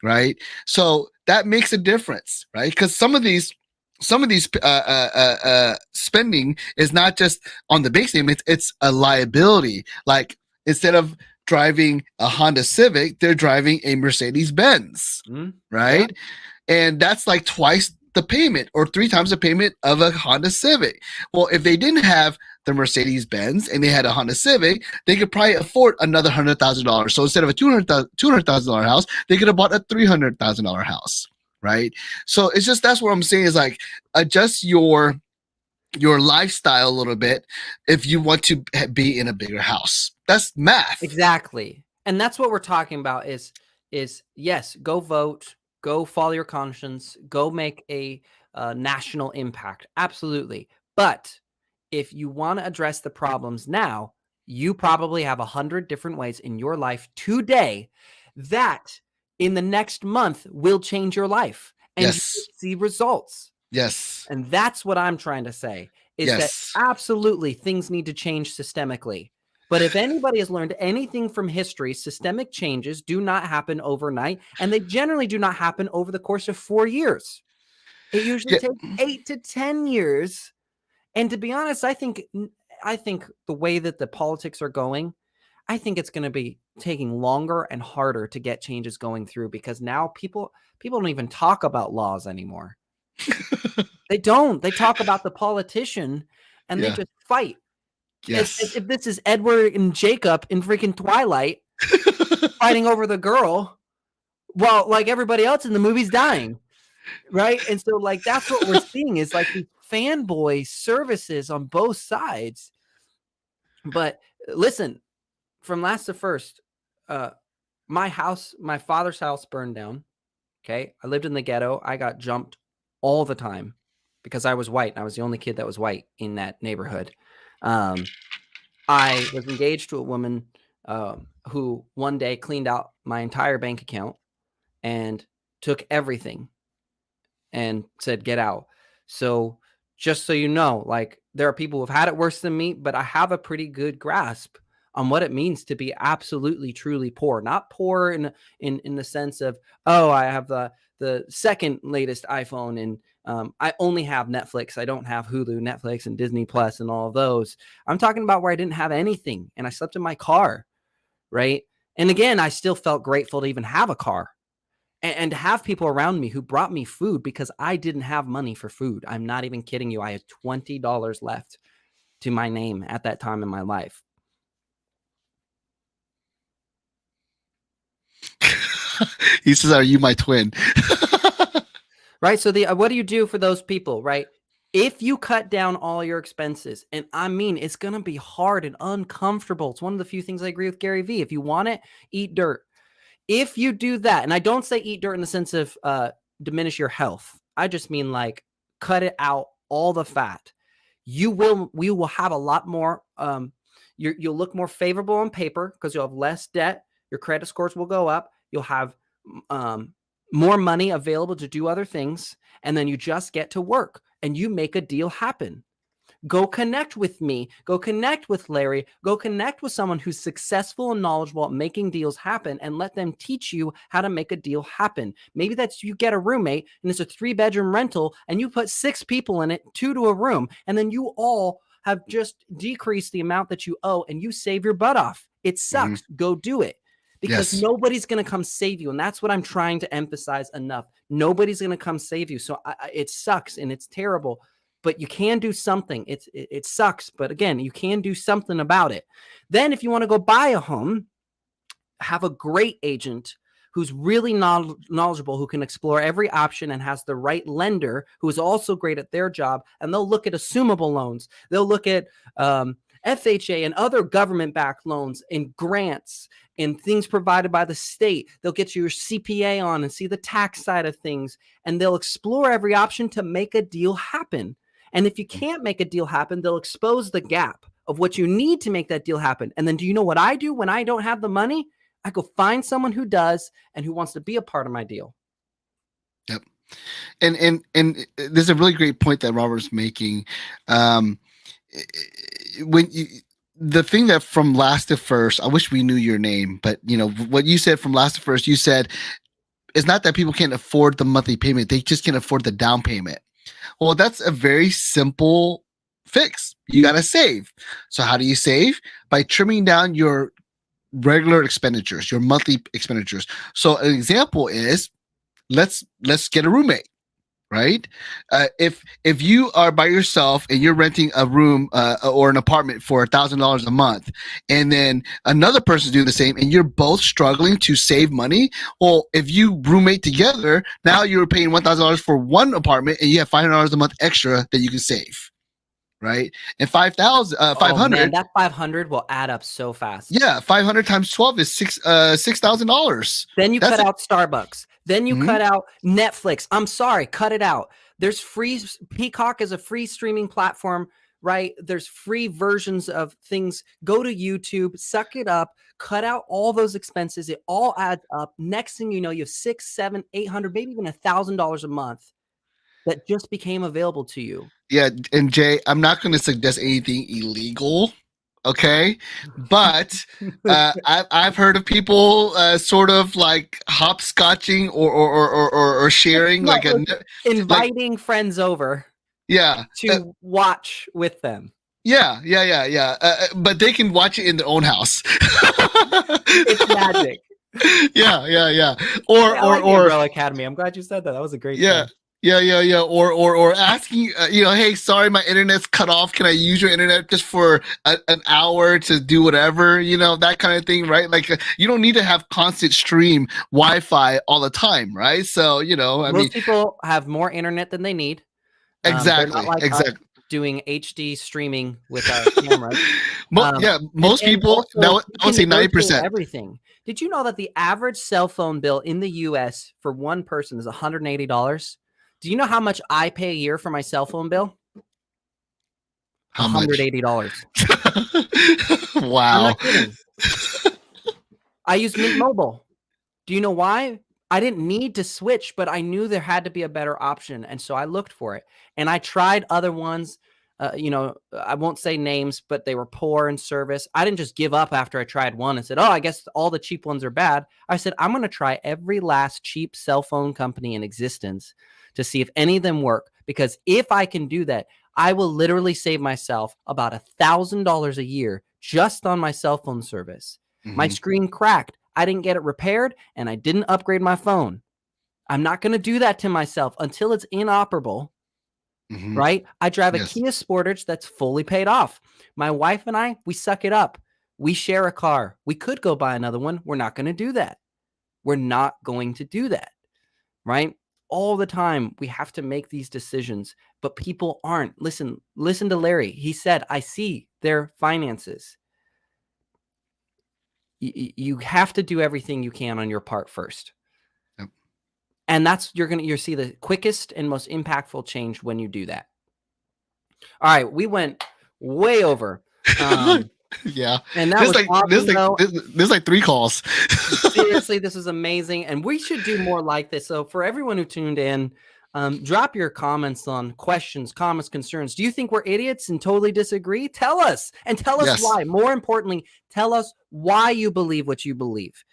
Right. So that makes a difference. Right. Because some of these spending is not just on the bank statements, it's a liability. Like, instead of driving a Honda Civic, they're driving a Mercedes Benz, right? Yeah. And that's like twice the payment or 3 times the payment of a Honda Civic. Well, if they didn't have the Mercedes Benz and they had a Honda Civic, they could probably afford another $100,000. So instead of a $200,000 house, they could have bought a $300,000 house, right? So it's just, that's what I'm saying is, like, adjust your lifestyle a little bit if you want to be in a bigger house. That's math. Exactly. And that's what we're talking about is yes, go vote, go follow your conscience, go make a national impact. Absolutely. But if you want to address the problems now, you probably have 100 different ways in your life today that in the next month will change your life and you will see results. Yes. And that's what I'm trying to say is that absolutely things need to change systemically. But if anybody has learned anything from history, systemic changes do not happen overnight, and they generally do not happen over the course of 4 years. It usually takes 8 to 10 years. And to be honest, I think the way that the politics are going, I think it's going to be taking longer and harder to get changes going through because now people don't even talk about laws anymore. They don't. They talk about the politician and they just fight. Yes. If this is Edward and Jacob in freaking Twilight fighting over the girl while, like, everybody else in the movie's dying. right? And so like that's what we're seeing is like these fanboy services on both sides. But listen, from last to first, my father's house burned down. Okay. I lived in the ghetto. I got jumped all the time because I was white. I was the only kid that was white in that neighborhood. I was engaged to a woman who one day cleaned out my entire bank account and took everything and said, get out. So just so you know, like there are people who've had it worse than me, but I have a pretty good grasp on what it means to be absolutely truly poor. Not poor in the sense of, oh, I have the second latest iPhone and I only have Netflix. I don't have Hulu, Netflix, and Disney Plus and all of those. I'm talking about where I didn't have anything and I slept in my car, right? And again, I still felt grateful to even have a car and to have people around me who brought me food because I didn't have money for food. I'm not even kidding you. I had $20 left to my name at that time in my life. He says, "Are you my twin?" Right. So what do you do for those people, right? If you cut down all your expenses, and I mean, it's going to be hard and uncomfortable. It's one of the few things I agree with Gary Vee. If you want it, eat dirt. If you do that, and I don't say eat dirt in the sense of diminish your health. I just mean like cut it out, all the fat. We will have a lot more. You'll look more favorable on paper because you'll have less debt. Your credit scores will go up. You'll have more money available to do other things. And then you just get to work and you make a deal happen. Go connect with me. Go connect with Larry. Go connect with someone who's successful and knowledgeable at making deals happen and let them teach you how to make a deal happen. Maybe that's you get a roommate and it's a 3-bedroom rental and you put 6 people in it, 2 to a room, and then you all have just decreased the amount that you owe and you save your butt off. It sucks. Go do it. Because nobody's going to come save you. And that's what I'm trying to emphasize enough. Nobody's going to come save you. So it sucks and it's terrible. But you can do something. It sucks, but again, you can do something about it. Then if you want to go buy a home, have a great agent who's really knowledgeable, who can explore every option and has the right lender who is also great at their job. And they'll look at assumable loans. They'll look at FHA and other government-backed loans and grants and things provided by the state. They'll get your CPA on and see the tax side of things. And they'll explore every option to make a deal happen. And if you can't make a deal happen, they'll expose the gap of what you need to make that deal happen. And then do you know what I do when I don't have the money? I go find someone who does and who wants to be a part of my deal. Yep. And there's a really great point that Robert's making. The thing that from last to first, I wish we knew your name, but you know what you said from last to first, you said it's not that people can't afford the monthly payment, they just can't afford the down payment. Well, that's a very simple fix. You got to save. So how do you save? By trimming down your regular expenditures, your monthly expenditures. So an example is let's get a roommate, right? If you are by yourself and you're renting a room or an apartment for $1,000 a month, and then another person's doing the same, and you're both struggling to save money, well, if you roommate together, now you're paying $1,000 for one apartment, and you have $500 a month extra that you can save, right? And 500. Man, that 500 will add up so fast. Yeah, 500 times 12 is $6,000. Then you cut out Starbucks. Then you cut out Netflix. I'm sorry, cut it out. There's free. Peacock is a free streaming platform, right? There's free versions of things. Go to YouTube, suck it up, cut out all those expenses. It all adds up. Next thing you know, you have $600, $700, $800, maybe even $1,000 a month that just became available to you. Yeah, and Jay, I'm not going to suggest anything illegal. Okay, but I've heard of people sort of like hopscotching or sharing like inviting friends over. Yeah, to watch with them. Yeah. But they can watch it in their own house. It's magic. Yeah. Or Umbrella Academy. I'm glad you said that. That was a great. Yeah. Thing. Yeah. Or asking, hey, sorry, my internet's cut off. Can I use your internet just for an hour to do whatever? That kind of thing, right? Like you don't need to have constant stream Wi-Fi all the time, right? So I mean, Most people have more internet than they need. They're not exactly, like us exactly. doing HD streaming with our cameras. Yeah, And most people. also, I you would can say negotiate 90%. everything. Did you know that the average cell phone bill in the US for one person is $180? Do you know how much I pay a year for my cell phone bill? How much? $180. I'm Wow. not kidding. I use Mint Mobile. Do you know why? I didn't need to switch, but I knew there had to be a better option, and so I looked for it. And I tried other ones. I won't say names, but they were poor in service. I didn't just give up after I tried one and said, "Oh, I guess all the cheap ones are bad." I said, "I'm going to try every last cheap cell phone company in existence to see if any of them work. Because if I can do that, I will literally save myself about $1,000 a year just on my cell phone service." My Hmm. screen cracked. I didn't get it repaired, and I didn't upgrade my phone. I'm not going to do that to myself until it's inoperable, Hmm. right? I drive a Yes. Kia Sportage that's fully paid off. My wife and I, we suck it up. We share a car. We could go buy another one. We're not going to do that. We're not going to do that, right? All the time, we have to make these decisions, but people aren't. Listen to Larry. He said, I see their finances. You have to do everything you can on your part first. Yep. And that's you'll see the quickest and most impactful change when you do that. All right, we went way over. Yeah. And that There's was like there's awesome like though. there's like 3 calls. Seriously, this is amazing. And we should do more like this. So for everyone who tuned in, drop your comments on questions, comments, concerns. Do you think we're idiots and totally disagree? Tell us and tell us Yes. why. More importantly, tell us why you believe what you believe.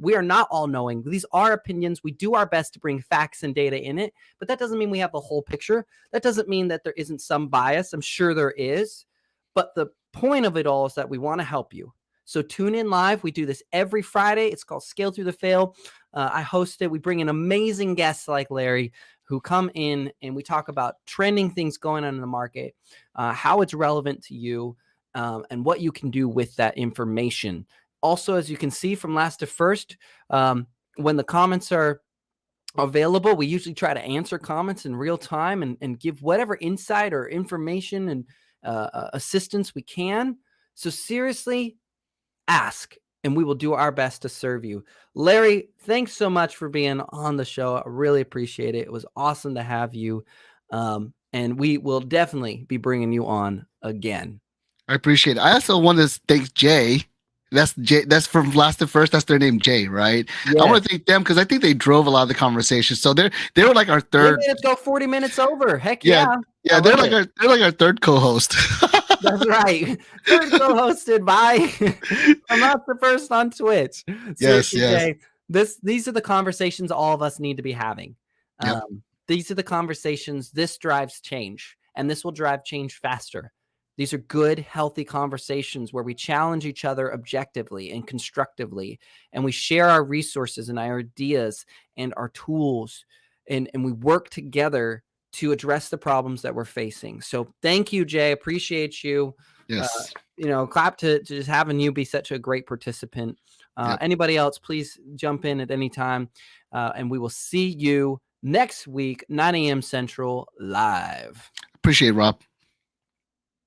We are not all knowing. These are opinions. We do our best to bring facts and data in it, but that doesn't mean we have the whole picture. That doesn't mean that there isn't some bias. I'm sure there is. But the point of it all is that we want to help you. So tune in live. We do this every Friday. It's called Scale Through the Fail. I host it. We bring in amazing guests like Larry who come in and we talk about trending things going on in the market, how it's relevant to you, and what you can do with that information. Also, as you can see from last to first, when the comments are available, we usually try to answer comments in real time and give whatever insight or information and assistance we can. So seriously, ask and we will do our best to serve you. Larry, thanks so much for being on the show. I really appreciate it. It was awesome to have you. And we will definitely be bringing you on again. I appreciate it. I also want to thank Jay. That's Jay. That's from Last to First. That's their name, Jay, right? I Yes. want to thank them because I think they drove a lot of the conversation. So they were like our They third. made us go 40 minutes over. Heck Yeah, yeah. I yeah. love it. They're like our third co-host. That's right. Third co-hosted by from Not the First on Twitch. Yes, Seriously, yes. Jay, these are the conversations all of us need to be having. Yep. These are the conversations. This drives change, and this will drive change faster. These are good, healthy conversations where we challenge each other objectively and constructively, and we share our resources and our ideas and our tools, and we work together to address the problems that we're facing. So thank you, Jay. Appreciate you. Yes. Clap to just having you be such a great participant. Yep. Anybody else, please jump in at any time. And we will see you next week, 9 a.m. Central, live. Appreciate it, Rob.